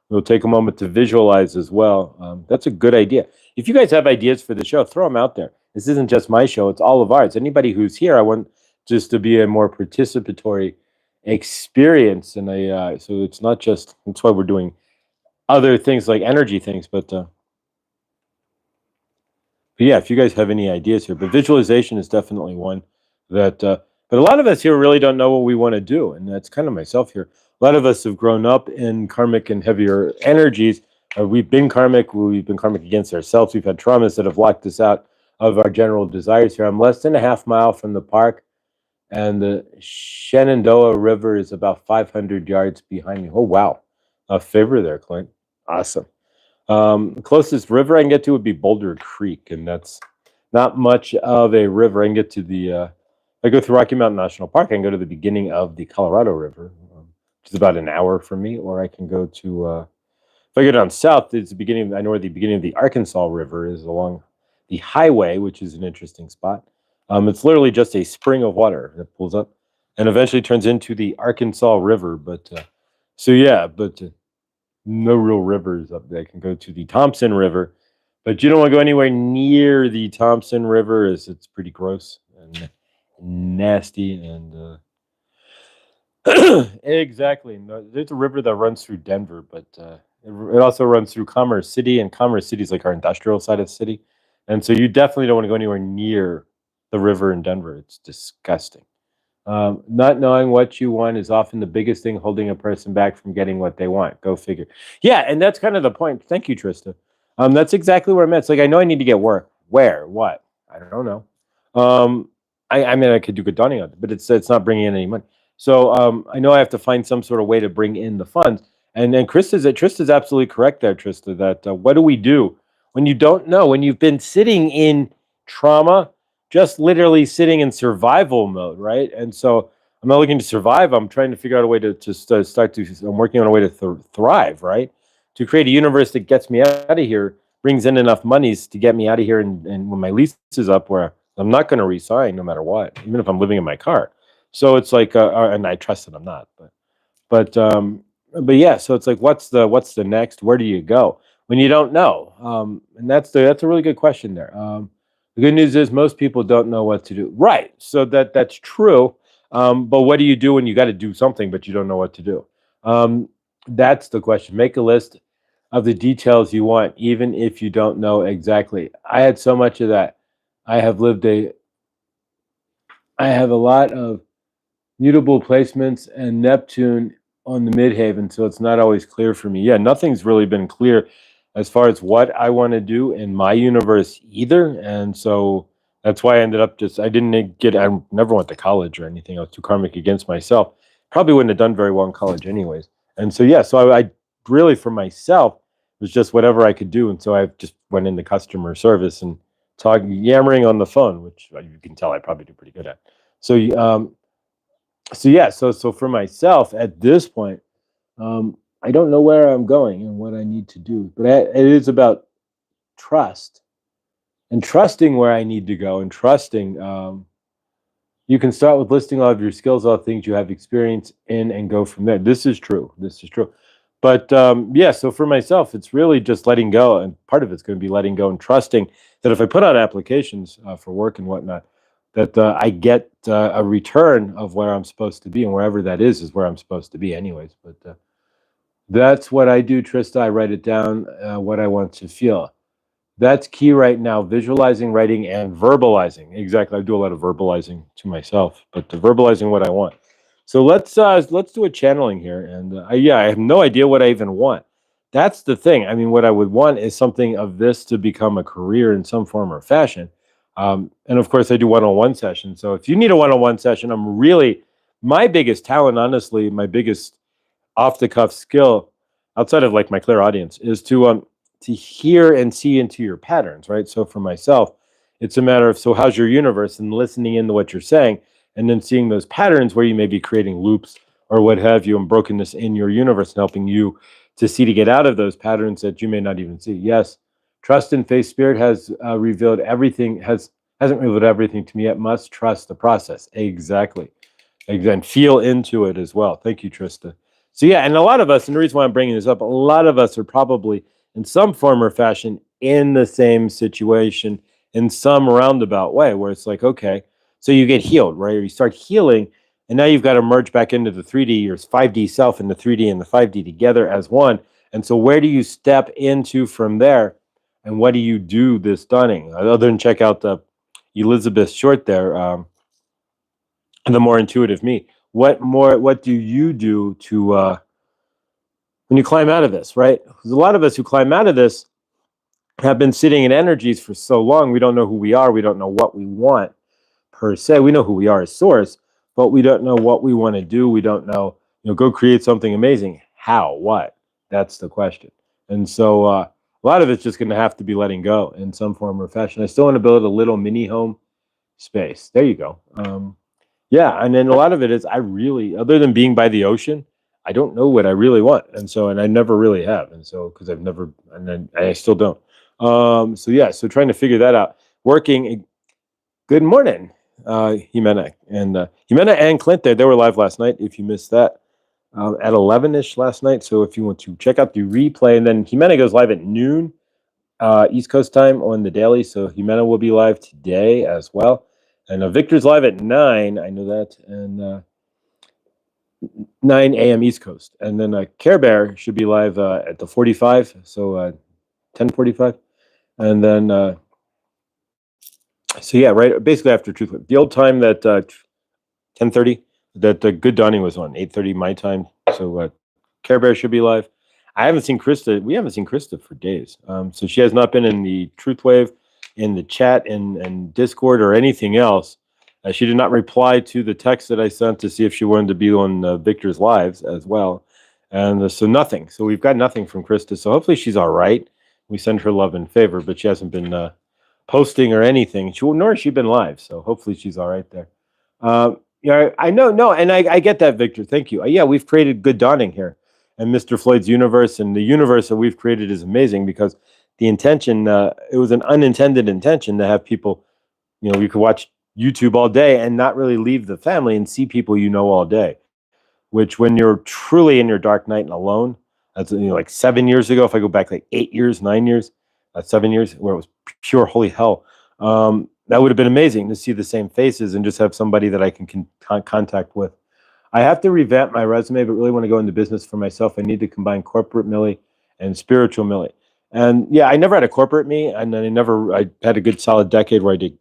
We'll take a moment to visualize as well. That's a good idea. If you guys have ideas for the show, throw them out there. This isn't just my show, it's all of ours. Anybody who's here, I want just to be a more participatory experience. And so it's not just, that's why we're doing other things like energy things. But yeah, if you guys have any ideas here, but visualization is definitely one that, but a lot of us here really don't know what we want to do. And that's kind of myself here. A lot of us have grown up in karmic and heavier energies. We've been karmic against ourselves. We've had traumas that have locked us out of our general desires here. I'm less than a half mile from the park, and the Shenandoah River is about 500 yards behind me. Oh, wow. A favor there, Clint. Awesome. Closest river I can get to would be Boulder Creek, and that's not much of a river. I can get to I go through Rocky Mountain National Park. I can go to the beginning of the Colorado River, which is about an hour from me, or I can go to, if I go down south, it's the beginning, I know where the beginning of the Arkansas River is along the highway, which is an interesting spot. It's literally just a spring of water that pulls up and eventually turns into the Arkansas River. But so yeah, but no real rivers up there. I can go to the Thompson River, but you don't want to go anywhere near the Thompson River, as it's pretty gross and nasty. And exactly, no, there's a river that runs through Denver, but it also runs through Commerce City, and Commerce City is like our industrial side of the city, and so you definitely don't want to go anywhere near the river in Denver. It's disgusting. Not knowing what you want is often the biggest thing holding a person back from getting what they want. Go figure. Yeah, and that's kind of the point. Thank you, Trista. That's exactly what I meant. It's like I know I need to get work. Where? What? I don't know. I mean, I could do good dawning on it, but it's not bringing in any money. So I know I have to find some sort of way to bring in the funds. And then Trista's absolutely correct there, Trista. That what do we do when you don't know? When you've been sitting in trauma, just literally sitting in survival mode, right? And so I'm not looking to survive. I'm trying to figure out a way to start to. I'm working on a way to thrive, right? To create a universe that gets me out of here, brings in enough monies to get me out of here, and when my lease is up, where I'm not going to resign no matter what, even if I'm living in my car. So it's like, and I trust that I'm not, but yeah. So it's like, what's the next? Where do you go when you don't know? And that's a really good question there. The good news is most people don't know what to do. Right. So that's true. But what do you do when you got to do something, but you don't know what to do? That's the question. Make a list of the details you want, even if you don't know exactly. I had so much of that. I have a lot of mutable placements and Neptune on the midhaven, so it's not always clear for me. Yeah, nothing's really been clear as far as what I want to do in my universe either, and so that's why I ended up I didn't get, I never went to college or anything. I was too karmic against myself. Probably wouldn't have done very well in college anyways. And so yeah, so I really for myself it was just whatever I could do, and so I just went into customer service and yammering on the phone, which you can tell I probably do pretty good at. So so yeah, so for myself at this point, I don't know where I'm going and what I need to do, but it is about trust and trusting where I need to go and trusting. You can start with listing all of your skills, all the things you have experience in, and go from there. This is true. This is true. But yeah, so for myself, it's really just letting go, and part of it's going to be letting go and trusting that if I put out applications for work and whatnot, that I get a return of where I'm supposed to be, and wherever that is where I'm supposed to be, anyways. But that's what I do, Trista. I write it down, what I want to feel. That's key right now, visualizing, writing, and verbalizing. Exactly. I do a lot of verbalizing to myself, but verbalizing what I want. So let's do a channeling here. And yeah, I have no idea what I even want. That's the thing. I mean, what I would want is something of this to become a career in some form or fashion. And of course, I do one-on-one sessions. So if you need a one-on-one session, I'm really, my biggest talent, honestly, my biggest off-the-cuff skill, outside of like my clear audience, is to hear and see into your patterns, right? So for myself, it's a matter of, so how's your universe, and listening into what you're saying, and then seeing those patterns where you may be creating loops or what have you, and brokenness in your universe, and helping you to see to get out of those patterns that you may not even see. Yes, trust and faith. Spirit has revealed everything, hasn't revealed everything to me yet. Must trust the process. Exactly. And feel into it as well. Thank you, Trista. So yeah, and a lot of us, and the reason why I'm bringing this up, a lot of us are probably in some form or fashion in the same situation in some roundabout way, where it's like, okay, so you get healed, right? Or you start healing, and now you've got to merge back into the 3D, your 5D self, and the 3D and the 5D together as one. And so where do you step into from there? And what do you do this dawning? Other than check out the Elizabeth Short there, The More Intuitive Me. What do you do to when you climb out of this, right? Because a lot of us who climb out of this have been sitting in energies for so long, we don't know who we are. We don't know what we want per se. We know who we are as source, but we don't know what we want to do. We don't know, go create something amazing. How? What? That's the question. And so a lot of it's just going to have to be letting go in some form or fashion. I still want to build a little mini home space. There you go. Yeah, and then a lot of it is I really, other than being by the ocean, I don't know what I really want, and I never really have, and so because I've never, and then I still don't. So yeah, so trying to figure that out. Working. Good morning, Jimena and Clint. They were live last night. If you missed that, at 11ish last night. So if you want to check out the replay, and then Jimena goes live at noon, East Coast time on the daily. So Jimena will be live today as well. And Victor's live at 9. I know that. And 9 a.m. East Coast. And then Care Bear should be live at the 45. So 10:45. And then, so yeah, right. Basically after Truth. The old time that 10:30, that the Good Dawning was on 8:30 my time. So Care Bear should be live. I haven't seen Krista. We haven't seen Krista for days. So she has not been in the Truth Wave, in the chat, and Discord or anything else. She did not reply to the text that I sent to see if she wanted to be on Victor's lives as well. And so nothing. So we've got nothing from Krista. So hopefully she's all right. We send her love and favor, but she hasn't been posting or anything. Nor has she been live. So hopefully she's all right there. Yeah, I know. No, and I get that, Victor. Thank you. Yeah, we've created Good Dawning here. And Mr. Floyd's universe, and the universe that we've created is amazing because the intention, it was an unintended intention to have people, you could watch YouTube all day and not really leave the family and see people all day, which when you're truly in your dark night and alone, that's like 7 years ago, if I go back like 8 years, 9 years, 7 years, where it was pure holy hell, that would have been amazing to see the same faces and just have somebody that I can contact with. I have to revamp my resume, but really want to go into business for myself. I need to combine corporate Millie and spiritual Millie. And yeah, I never had a corporate me, and then I had a good solid decade where I did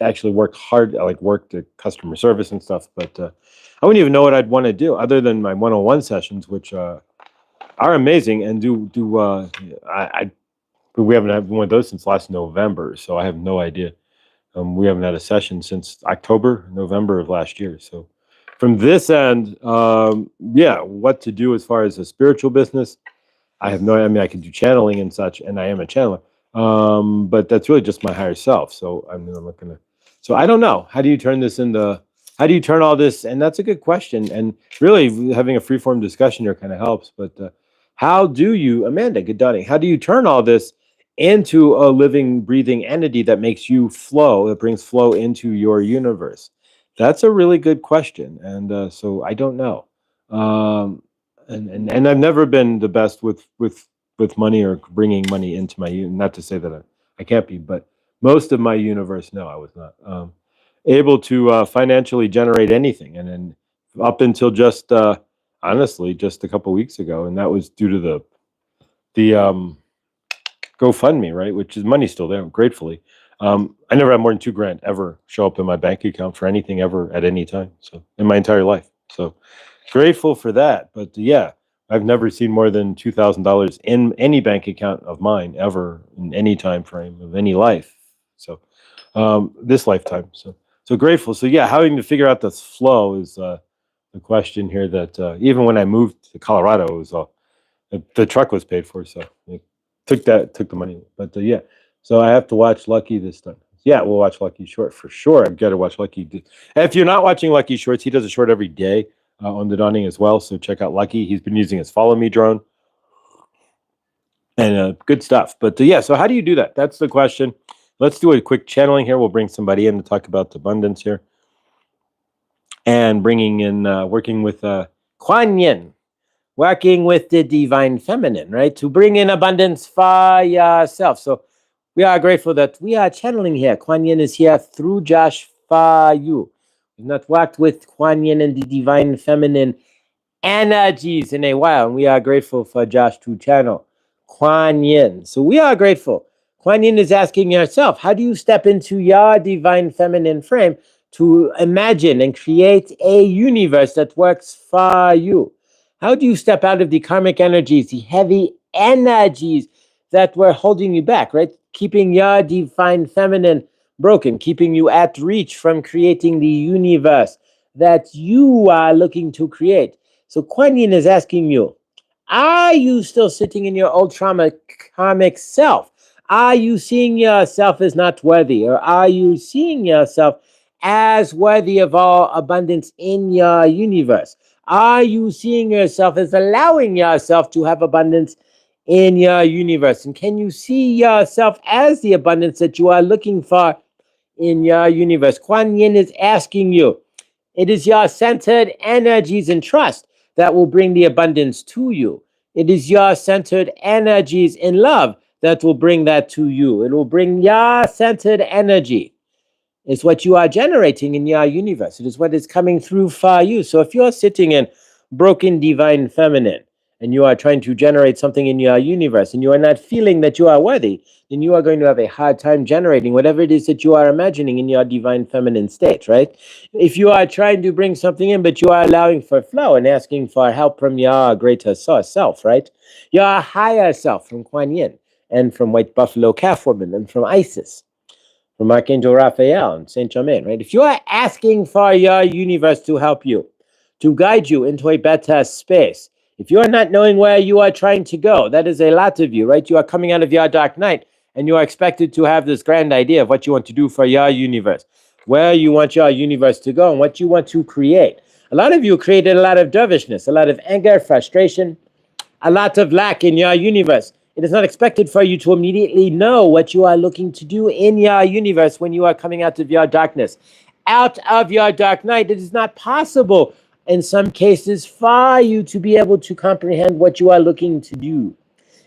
actually work hard, I like work the customer service and stuff, but I wouldn't even know what I'd want to do other than my one-on-one sessions, which are amazing and I but we haven't had one of those since last November, so I have no idea. We haven't had a session since November of last year. So from this end, yeah, what to do as far as a spiritual business, I have no. I mean, I can do channeling and such, and I am a channeler. But that's really just my higher self. So I'm not gonna. So I don't know. How do you turn this into? How do you turn all this? And that's a good question. And really, having a free-form discussion here kind of helps. But how do you, Amanda Goodani? How do you turn all this into a living, breathing entity that makes you flow, that brings flow into your universe? That's a really good question. And so I don't know. And I've never been the best with money or bringing money into my not to say that I can't be, but most of my universe, no, I was not able to financially generate anything. And then up until just honestly just a couple weeks ago, and that was due to the GoFundMe, right, which is money still there, gratefully. I never had more than $2,000 ever show up in my bank account for anything ever at any time, so in my entire life. So grateful for that. But yeah, I've never seen more than $2,000 in any bank account of mine ever in any time frame of any life. So this lifetime. So grateful. So yeah, having to figure out this flow is the question here. That even when I moved to Colorado, it was the truck was paid for, so it took the money. But yeah, so I have to watch Lucky this time. Yeah, we'll watch Lucky Short for sure. I've got to watch Lucky. If you're not watching Lucky Shorts, he does a short every day on the Dawning as well. So check out Lucky. He's been using his Follow Me drone. And good stuff. But yeah, so how do you do that? That's the question. Let's do a quick channeling here. We'll bring somebody in to talk about abundance here. And bringing in, working with Kuan Yin, working with the divine feminine, right? To bring in abundance for yourself. So we are grateful that we are channeling here. Kuan Yin is here through Josh for you. We've not worked with Kuan Yin and the divine feminine energies in a while, and we are grateful for Josh to channel Kuan Yin. So we are grateful. Kuan Yin is asking yourself, how do you step into your divine feminine frame to imagine and create a universe that works for you? How do you step out of the karmic energies, the heavy energies that were holding you back, right? Keeping your divine feminine broken, keeping you at reach from creating the universe that you are looking to create. So Kuan Yin is asking you, are you still sitting in your old trauma karmic self? Are you seeing yourself as not worthy? Or are you seeing yourself as worthy of all abundance in your universe? Are you seeing yourself as allowing yourself to have abundance in your universe? And can you see yourself as the abundance that you are looking for in your universe? Kuan Yin is asking you. It is your centered energies and trust that will bring the abundance to you. It is your centered energies in love that will bring that to you. It will bring your centered energy. It's what you are generating in your universe. It is what is coming through for you. So if you're sitting in broken divine feminine and you are trying to generate something in your universe and you are not feeling that you are worthy, then you are going to have a hard time generating whatever it is that you are imagining in your divine feminine state, right? If you are trying to bring something in, but you are allowing for flow and asking for help from your greater source self, right? Your higher self from Kuan Yin and from White Buffalo Calf Woman and from Isis, from Archangel Raphael and Saint Germain, right? If you are asking for your universe to help you, to guide you into a better space, if you are not knowing where you are trying to go, that is a lot of you, right? You are coming out of your dark night and you are expected to have this grand idea of what you want to do for your universe, where you want your universe to go and what you want to create. A lot of you created a lot of dervishness, a lot of anger, frustration, a lot of lack in your universe. It is not expected for you to immediately know what you are looking to do in your universe when you are coming out of your darkness. Out of your dark night, it is not possible in some cases for you to be able to comprehend what you are looking to do.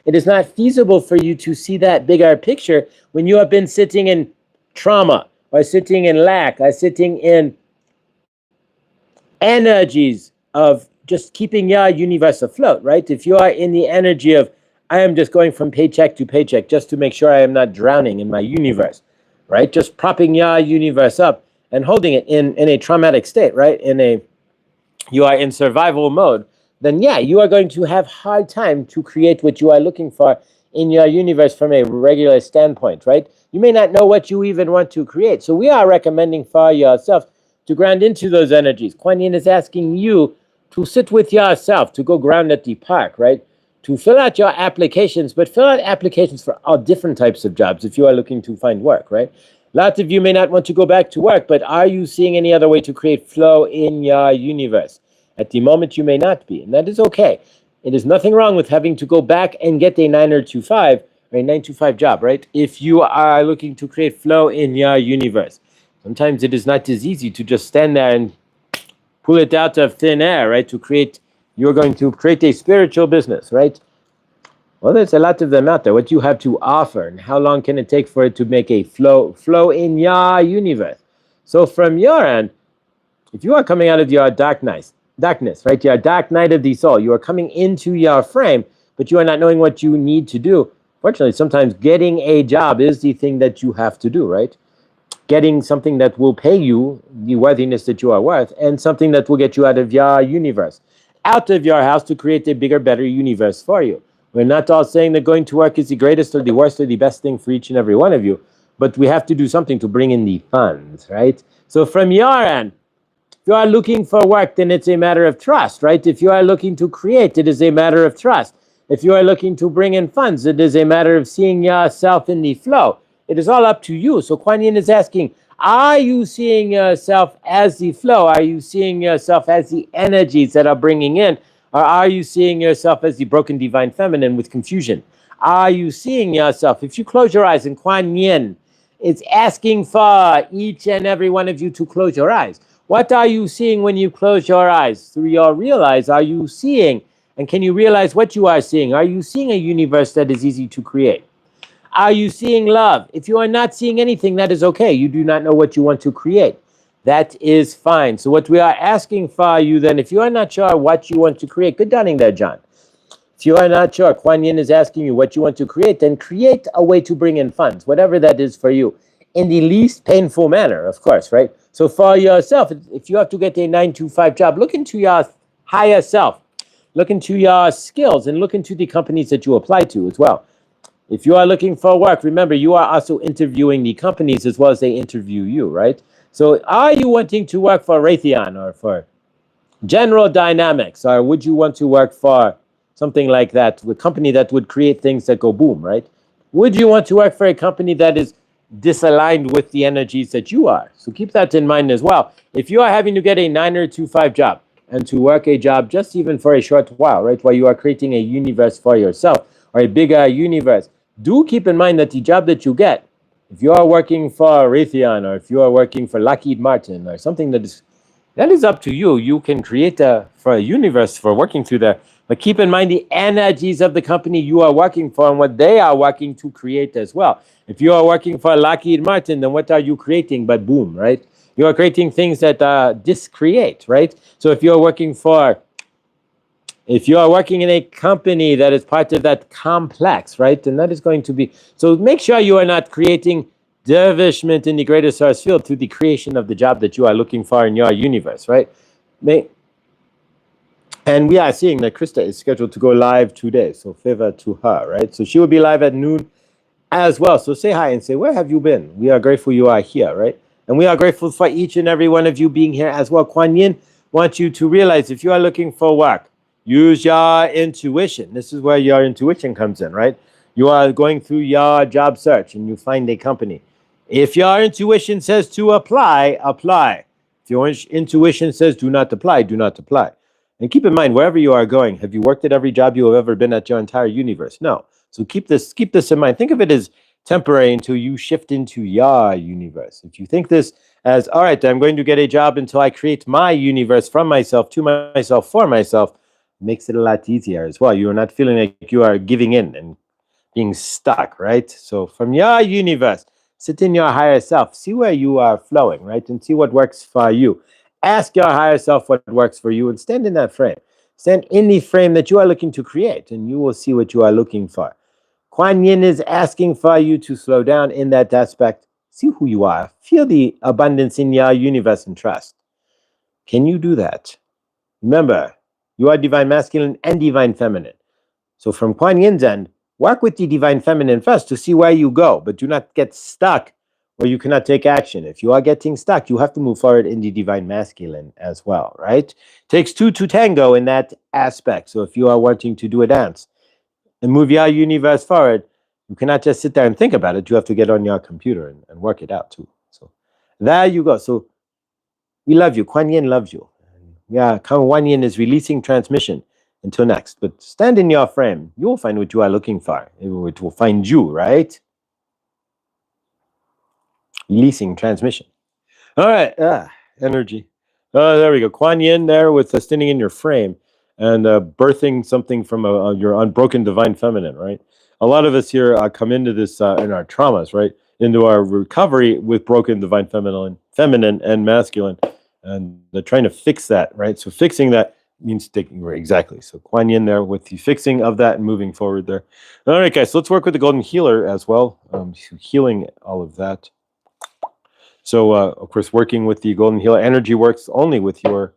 It is not feasible for you to see that bigger picture when you have been sitting in trauma or sitting in lack or sitting in energies of just keeping your universe afloat, right? If you are in the energy of, I am just going from paycheck to paycheck just to make sure I am not drowning in my universe, right? Just propping your universe up and holding it in a traumatic state, right? You are in survival mode, then yeah, you are going to have hard time to create what you are looking for in your universe from a regular standpoint, right? You may not know what you even want to create. So we are recommending for yourself to ground into those energies. Kuan Yin is asking you to sit with yourself, to go ground at the park, right? To fill out your applications, but fill out applications for all different types of jobs if you are looking to find work, right? Lots of you may not want to go back to work, but are you seeing any other way to create flow in your universe? At the moment, you may not be, and that is okay. It is nothing wrong with having to go back and get a 9 or a 9 to 5 job, right? If you are looking to create flow in your universe. Sometimes it is not as easy to just stand there and pull it out of thin air, right? You're going to create a spiritual business, right? Well, there's a lot of them out there. What you have to offer, and how long can it take for it to make a flow in your universe? So from your end, if you are coming out of your darkness, right? Your dark night of the soul, you are coming into your frame, but you are not knowing what you need to do. Fortunately, sometimes getting a job is the thing that you have to do, right? Getting something that will pay you the worthiness that you are worth, and something that will get you out of your universe, out of your house, to create a bigger, better universe for you. We're not all saying that going to work is the greatest or the worst or the best thing for each and every one of you, but we have to do something to bring in the funds, right? So from your end, if you are looking for work, then it's a matter of trust, right? If you are looking to create, it is a matter of trust. If you are looking to bring in funds, it is a matter of seeing yourself in the flow. It is all up to you. So Kuan Yin is asking, are you seeing yourself as the flow? Are you seeing yourself as the energies that are bringing in? Or are you seeing yourself as the broken divine feminine with confusion? Are you seeing yourself? If you close your eyes, and Kuan Yin is asking for each and every one of you to close your eyes. What are you seeing when you close your eyes? Through your real eyes, are you seeing? And can you realize what you are seeing? Are you seeing a universe that is easy to create? Are you seeing love? If you are not seeing anything, that is okay. You do not know what you want to create. That is fine. So what we are asking for you then, if you are not sure what you want to create, good dawning there, John. If you are not sure, Kuan Yin is asking you what you want to create, then create a way to bring in funds, whatever that is for you, in the least painful manner, of course, right? So for yourself, if you have to get a 9 to 5 job, look into your higher self, look into your skills, and look into the companies that you apply to as well. If you are looking for work, remember, you are also interviewing the companies as well as they interview you, right? So are you wanting to work for Raytheon or for General Dynamics, or would you want to work for something like that, a company that would create things that go boom, right? Would you want to work for a company that is disaligned with the energies that you are? So keep that in mind as well. If you are having to get a 9 to 5 job and to work a job just even for a short while, right, while you are creating a universe for yourself or a bigger universe, do keep in mind that the job that you get, if you are working for Raytheon or if you are working for Lockheed Martin or something that is up to you. You can create for a universe for working through there. But keep in mind the energies of the company you are working for and what they are working to create as well. If you are working for Lockheed Martin, then what are you creating but boom, right? You are creating things that discreate, right? So if you are working in a company that is part of that complex, right, then that is going to be, so make sure you are not creating dervishment in the greater source field through the creation of the job that you are looking for in your universe, right? And we are seeing that Krista is scheduled to go live today, so favor to her, right? So she will be live at noon as well. So say hi and say, where have you been? We are grateful you are here, right? And we are grateful for each and every one of you being here as well. Kuan Yin wants you to realize if you are looking for work, use your intuition. This is where your intuition comes in, right? You are going through your job search and you find a company. If your intuition says to apply, apply. If your intuition says do not apply, do not apply. And keep in mind, wherever you are going, have you worked at every job you have ever been at your entire universe? No. So keep this in mind. Think of it as temporary until you shift into your universe. If you think this as, all right, I'm going to get a job until I create my universe from myself, to myself, for myself, makes it a lot easier as well. You're not feeling like you are giving in and being stuck, right? So from your universe, sit in your higher self, see where you are flowing, right? And see what works for you. Ask your higher self what works for you and stand in that frame. Stand in the frame that you are looking to create and you will see what you are looking for. Kuan Yin is asking for you to slow down in that aspect. See who you are. Feel the abundance in your universe and trust. Can you do that? Remember, you are divine masculine and divine feminine. So from Kuan Yin's end, work with the divine feminine first to see where you go, but do not get stuck where you cannot take action. If you are getting stuck, you have to move forward in the divine masculine as well, right? Takes two to tango in that aspect. So if you are wanting to do a dance and move your universe forward, you cannot just sit there and think about it. You have to get on your computer and work it out too. So there you go. So we love you. Kuan Yin loves you. Yeah, Kuan Yin is releasing transmission. Until next, but stand in your frame. You will find what you are looking for. It will find you, right? Releasing transmission. All right, energy. There we go. Kuan Yin there with standing in your frame and birthing something from your unbroken divine feminine, right? A lot of us here come into this in our traumas, right? Into our recovery with broken divine feminine and masculine, and they're trying to fix that, right? So fixing that means taking right, exactly. So Kuan Yin there with the fixing of that and moving forward there. All right, guys. So let's work with the golden healer as well, healing all of that. So, of course, working with the golden healer energy works only with your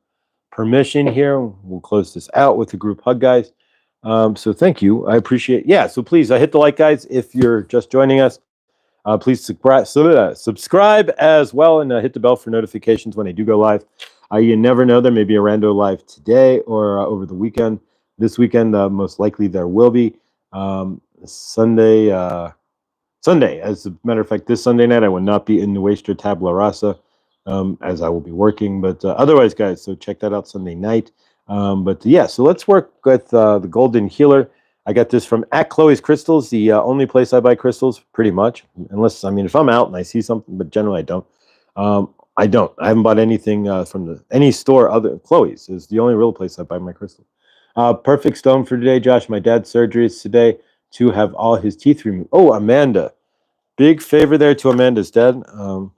permission here. We'll close this out with a group hug, guys. So thank you. I appreciate. Yeah. So please hit the like, guys. If you're just joining us, please subscribe as well and hit the bell for notifications when I do go live. You never know. There may be a rando live today or over the weekend. This weekend, most likely there will be. Sunday, as a matter of fact, this Sunday night I will not be in Nuestra Tabla Rasa, as I will be working. But otherwise, guys, so check that out Sunday night. But yeah, so let's work with the Golden Healer. I got this from at Chloe's Crystals, the only place I buy crystals, pretty much. Unless, I mean, if I'm out and I see something, but generally I don't. I haven't bought anything from any store other. Chloe's is the only real place I buy my crystals. Perfect stone for today, Josh. My dad's surgery is today to have all his teeth removed. Oh, Amanda. Big favor there to Amanda's dad. All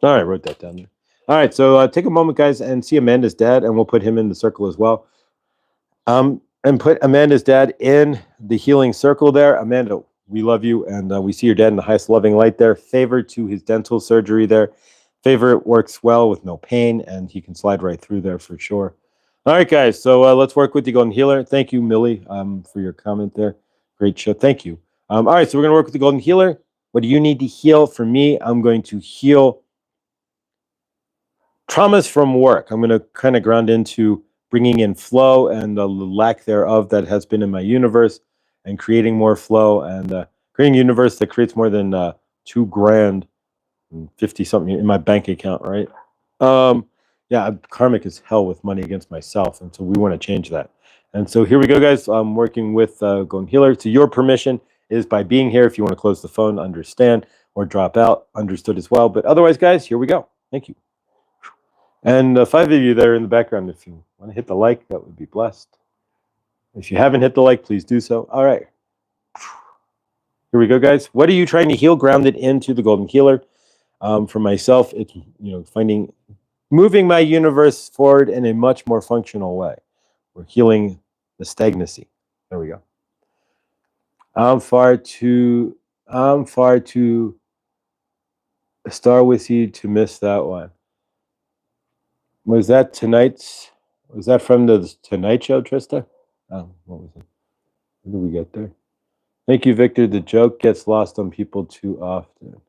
right, wrote that down there. All right, so take a moment, guys, and see Amanda's dad, and we'll put him in the circle as well. And put Amanda's dad in the healing circle there. Amanda, we love you, and we see your dad in the highest loving light there. Favor to his dental surgery there. Favor works well with no pain, and he can slide right through there for sure. All right, guys, so let's work with the Golden Healer. Thank you, Millie, for your comment there. Great show. Thank you. All right, so we're going to work with the Golden Healer. What do you need to heal? For me, I'm going to heal traumas from work. I'm going to kind of ground into bringing in flow and the lack thereof that has been in my universe and creating more flow and creating a universe that creates more than $2 grand and 50 something in my bank account, right? Yeah, I'm karmic as hell with money against myself, and so we want to change that. And so here we go, guys. I'm working with Golden Healer. To your permission is by being here. If you want to close the phone, understand, or drop out, understood as well. But otherwise, guys, here we go. Thank you. And 5 of you there in the background, if you want to hit the like, that would be blessed. If you haven't hit the like, please do so. All right. Here we go, guys. What are you trying to heal? Grounded into the Golden Healer. For myself, it's moving my universe forward in a much more functional way. We're healing the stagnancy. There we go. I'm far too a star with you to miss that one. Was that from the Tonight Show, Trista? What was it? Where did we get there? Thank you, Victor. The joke gets lost on people too often.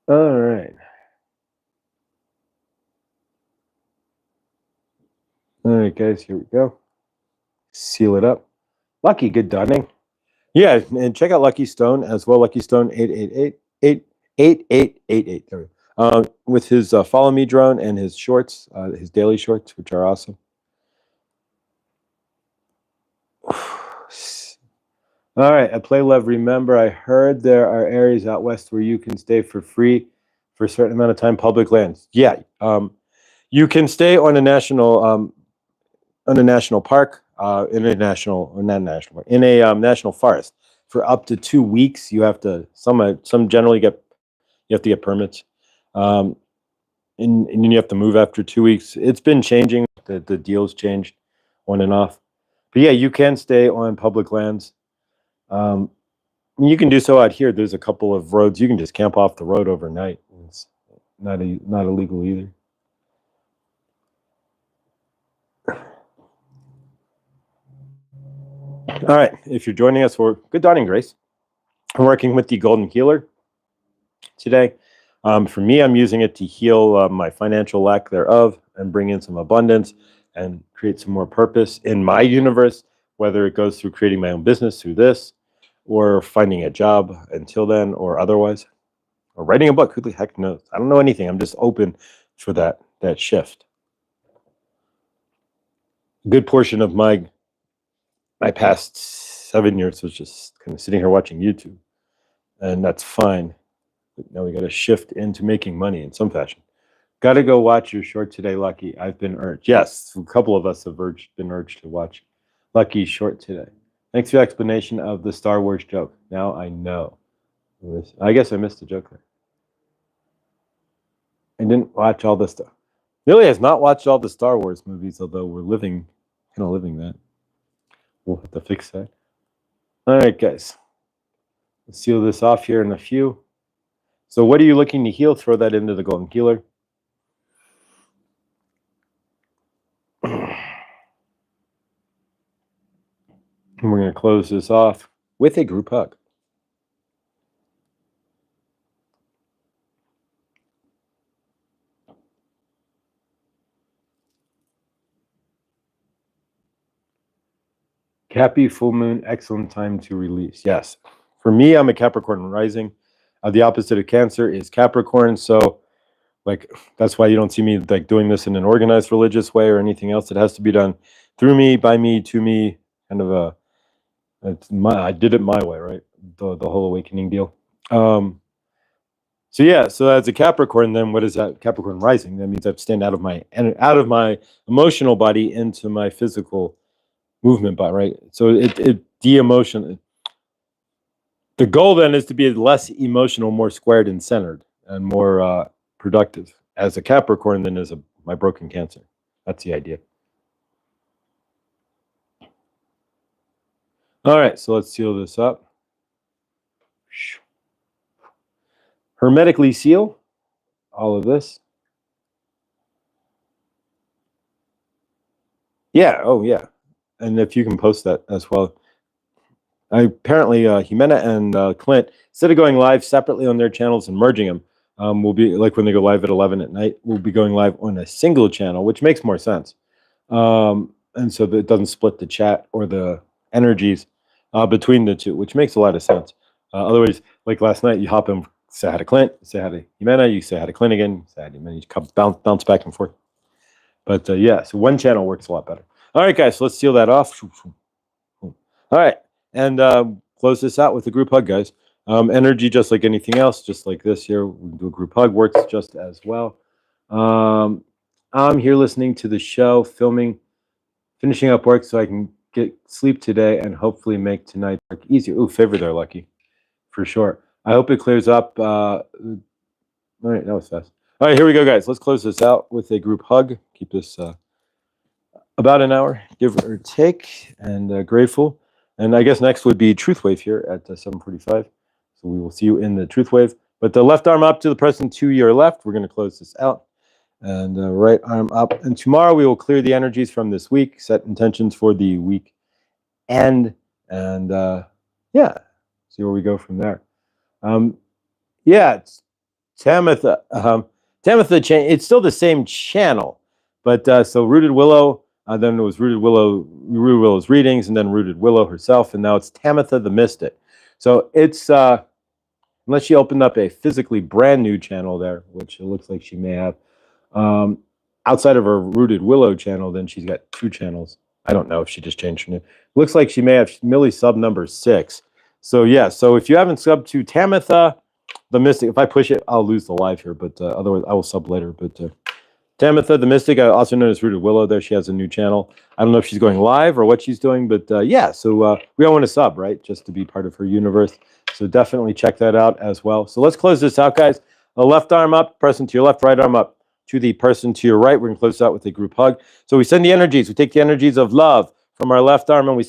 All right. All right, guys, here we go. Seal it up. Lucky, good dawning. Yeah, and check out Lucky Stone as well. Lucky Stone 8888. There we go. With his Follow Me drone and his shorts, his daily shorts, which are awesome. All right, at Play Love, remember, I heard there are areas out west where you can stay for free for a certain amount of time, public lands. Yeah, you can stay on a national park, in a national forest for up to 2 weeks. You have to some generally you have to get permits, and you have to move after 2 weeks. It's been changing. The deals changed. on and off. But yeah, you can stay on public lands. You can do so out here. There's a couple of roads. You can just camp off the road overnight. It's not illegal either. All right. If you're joining us for good dawning, Grace. I'm working with the Golden Healer today. For me, I'm using it to heal my financial lack thereof and bring in some abundance and create some more purpose in my universe, whether it goes through creating my own business through this, or finding a job until then, or otherwise, or writing a book. Who the heck knows? I don't know anything. I'm just open for that shift. A good portion of my past 7 years was just kind of sitting here watching YouTube, and that's fine. But now we got to shift into making money in some fashion. Got to go watch your short today, Lucky. I've been urged. Yes, a couple of us have been urged to watch Lucky's short today. Thanks for the explanation of the Star Wars joke. Now I know. I guess I missed the joke there. I didn't watch all this stuff. Millie has not watched all the Star Wars movies, although we're living that. We'll have to fix that. All right, guys. Let's seal this off here in a few. So what are you looking to heal? Throw that into the Golden Healer. And we're going to close this off with a group hug. Happy full moon, excellent time to release. Yes. For me, I'm a Capricorn rising. The opposite of Cancer is Capricorn. So like that's why you don't see me like doing this in an organized religious way or anything else. It has to be done through me, by me, to me, kind of I did it my way, right? The whole awakening deal. So yeah, so as a Capricorn, then what is that? Capricorn rising. That means I've stand out of my emotional body into my physical movement body, right? So it de-emotion. The goal then is to be less emotional, more squared and centered, and more productive as a Capricorn than as my broken Cancer. That's the idea. All right, so let's seal this up. Hermetically seal all of this. Yeah, oh yeah. And if you can post that as well. Apparently, Jimena and Clint, instead of going live separately on their channels and merging them, will be like when they go live at 11 at night, we'll be going live on a single channel, which makes more sense. And so that it doesn't split the chat or the energies between the two, which makes a lot of sense. Otherwise, like last night, you hop in, say hi to Clint, say hi to Jimena, you say hi to Clint again, say hi to Jimena, you bounce back and forth. But yeah, so one channel works a lot better. All right, guys, so let's seal that off. All right, and close this out with a group hug, guys. Energy, just like anything else, just like this here, we do a group hug, works just as well. I'm here listening to the show, finishing up work so I can get sleep today and hopefully make tonight work easier. Ooh, favor there, Lucky, for sure. I hope it clears up. All right, that was fast. All right, here we go, guys. Let's close this out with a group hug. Keep this about an hour, give or take, and grateful. And I guess next would be Truth Wave here at 7:45. So we will see you in the Truth Wave. But the left arm up to the person to your left. We're going to close this out. And right arm up. And tomorrow we will clear the energies from this week, set intentions for the week end, and yeah, see where we go from there. Yeah, it's Tamitha. Tamitha, it's still the same channel, but so Rooted Willow. Then it was Rooted Willow's readings, and then Rooted Willow herself, and now it's Tamitha the Mystic. So it's unless she opened up a physically brand new channel there, which it looks like she may have. Outside of her Rooted Willow channel, then she's got two channels. I don't know if she just changed her name. Looks like she may have Millie sub number 6. So yeah, so if you haven't subbed to Tamitha the Mystic, if I push it, I'll lose the live here, but otherwise I will sub later. But Tamitha the Mystic, also known as Rooted Willow, there she has a new channel. I don't know if she's going live or what she's doing, but yeah, so we all want to sub, right? Just to be part of her universe. So definitely check that out as well. So let's close this out, guys. The left arm up, pressing to your left, right arm up. to the person to your right. We're going to close out with a group hug. So we send the energies. We take the energies of love from our left arm and we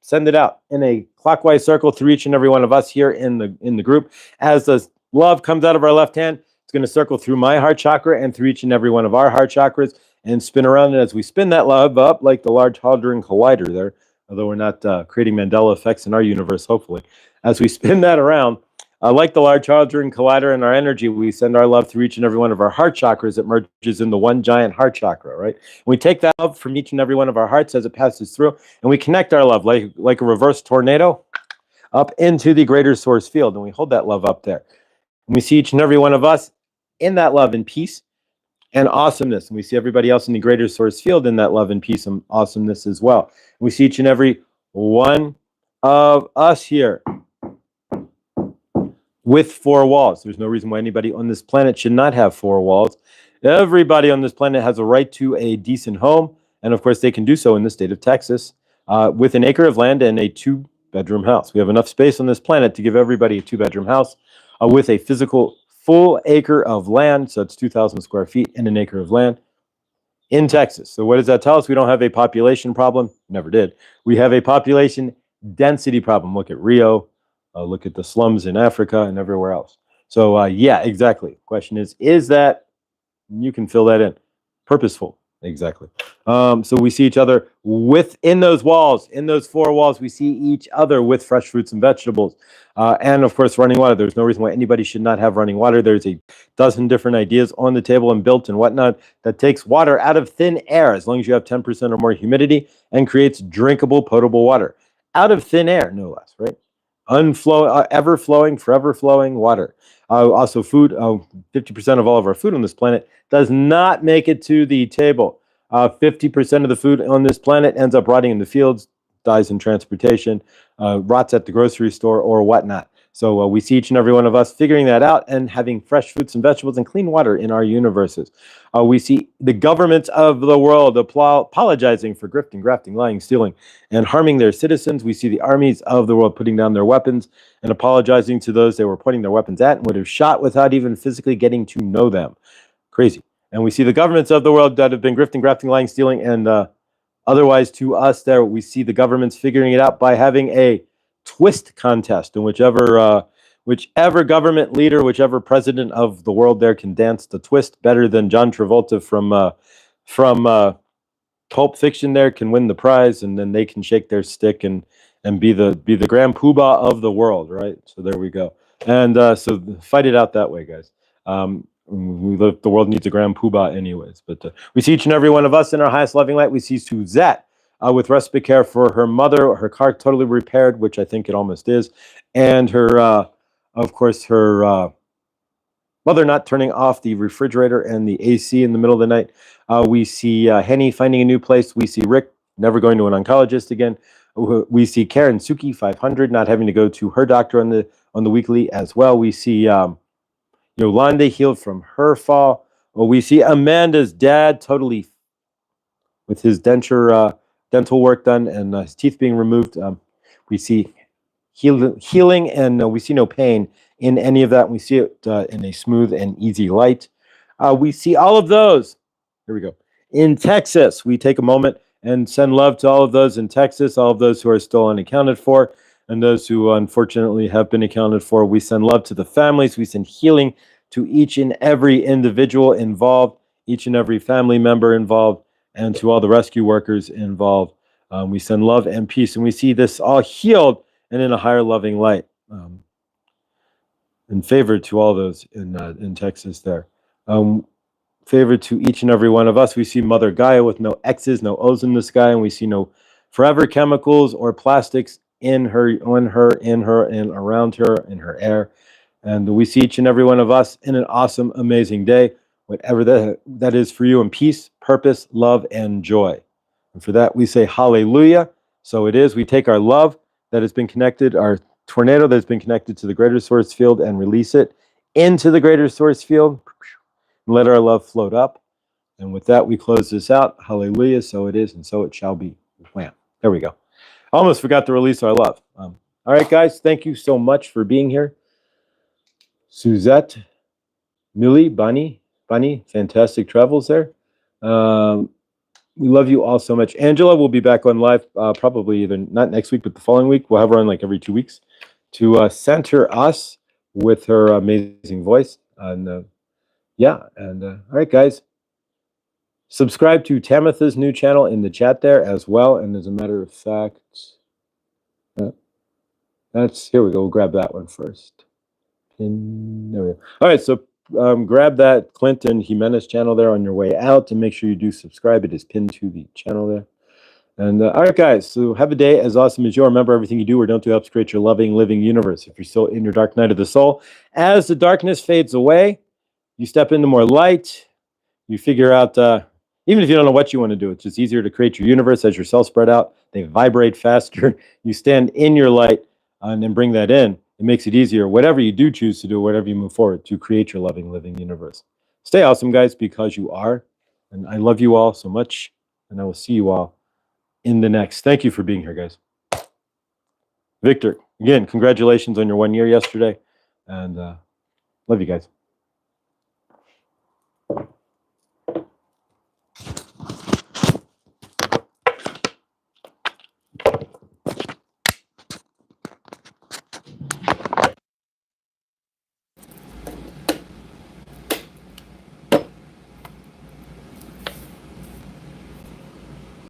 send it out in a clockwise circle through each and every one of us here in the group. As the love comes out of our left hand, it's going to circle through my heart chakra and through each and every one of our heart chakras and spin around. And as we spin that love up like the Large Hadron Collider there, although we're not creating Mandela effects in our universe, hopefully, as we spin that around, like the Large Hadron Collider and our energy, we send our love through each and every one of our heart chakras. It merges into one giant heart chakra, right? And we take that love from each and every one of our hearts as it passes through, and we connect our love like a reverse tornado up into the greater source field, and we hold that love up there. And we see each and every one of us in that love and peace and awesomeness. And we see everybody else in the greater source field in that love and peace and awesomeness as well. And we see each and every one of us here with four walls. There's no reason why anybody on this planet should not have four walls. Everybody on this planet has a right to a decent home. And of course, they can do so in the state of Texas with an acre of land and a 2-bedroom house. We have enough space on this planet to give everybody a 2-bedroom house with a physical full acre of land. So it's 2,000 square feet and an acre of land in Texas. So what does that tell us? We don't have a population problem. Never did. We have a population density problem. Look at Rio. Look at the slums in Africa and everywhere else. So yeah, exactly. Question is that, you can fill that in, purposeful? Exactly. So we see each other within those walls, in those four walls, we see each other with fresh fruits and vegetables. And of course, running water. There's no reason why anybody should not have running water. There's a dozen different ideas on the table and built and whatnot that takes water out of thin air, as long as you have 10% or more humidity, and creates drinkable, potable water out of thin air, no less, right? Ever flowing, forever flowing water. Also food, 50% of all of our food on this planet does not make it to the table. 50% of the food on this planet ends up rotting in the fields, dies in transportation, rots at the grocery store or whatnot. So we see each and every one of us figuring that out and having fresh fruits and vegetables and clean water in our universes. We see the governments of the world apologizing for grifting, grafting, lying, stealing, and harming their citizens. We see the armies of the world putting down their weapons and apologizing to those they were pointing their weapons at and would have shot without even physically getting to know them. Crazy. And we see the governments of the world that have been grifting, grafting, lying, stealing, and otherwise to us there, we see the governments figuring it out by having a twist contest in whichever government leader, whichever president of the world there can dance the twist better than John Travolta from Pulp Fiction there can win the prize, and then they can shake their stick and be the grand poobah of the world, right? So there we go. And so fight it out that way, guys. The world needs a grand poobah anyways. But we see each and every one of us in our highest loving light. We see Suzette with respite care for her mother, her car totally repaired, which I think it almost is, and her, of course, her mother not turning off the refrigerator and the AC in the middle of the night. We see Henny finding a new place. We see Rick never going to an oncologist again. We see Karen Suki 500 not having to go to her doctor on the weekly as well. We see Yolanda healed from her fall. Well, we see Amanda's dad totally with his dental work done and his teeth being removed. We see healing and we see no pain in any of that. We see it in a smooth and easy light. We see all of those. Here we go. In Texas, we take a moment and send love to all of those in Texas, all of those who are still unaccounted for, and those who unfortunately have been accounted for. We send love to the families. We send healing to each and every individual involved, each and every family member involved, and to all the rescue workers involved. We send love and peace, and we see this all healed and in a higher loving light. In favor to all those in Texas there. Favor to each and every one of us. We see Mother Gaia with no X's, no O's in the sky, and we see no forever chemicals or plastics in her, on her, in her, and around her, in her air. And we see each and every one of us in an awesome, amazing day, whatever that is for you, in peace, purpose, love, and joy. And for that, we say hallelujah. So it is. We take our love that has been connected, our tornado that has been connected to the greater source field, and release it into the greater source field. And let our love float up. And with that, we close this out. Hallelujah. So it is, and so it shall be. Wham. There we go. Almost forgot to release our love. All right, guys. Thank you so much for being here. Suzette, Millie, Bunny, Bunny, fantastic travels there. We love you all so much. Angela will be back on live probably either not next week, but the following week. We'll have her on like every 2 weeks to center us with her amazing voice. And yeah, and all right, guys. Subscribe to Tamitha's new channel in the chat there as well. And as a matter of fact, here we go. We'll grab that one first. There we go. All right, so grab that Clinton Jimenez channel there on your way out, and make sure you do subscribe. It is pinned to the channel there. And all right, guys, so have a day as awesome as you are. Remember, everything you do or don't do helps create your loving, living universe. If you're still in your dark night of the soul, as the darkness fades away, you step into more light. You figure out, even if you don't know what you want to do, it's just easier to create your universe as your cells spread out. They vibrate faster. You stand in your light and then bring that in. It makes it easier, whatever you do choose to do, whatever you move forward, to create your loving, living universe. Stay awesome, guys, because you are. And I love you all so much. And I will see you all in the next. Thank you for being here, guys. Victor, again, congratulations on your 1 year yesterday. And love you guys.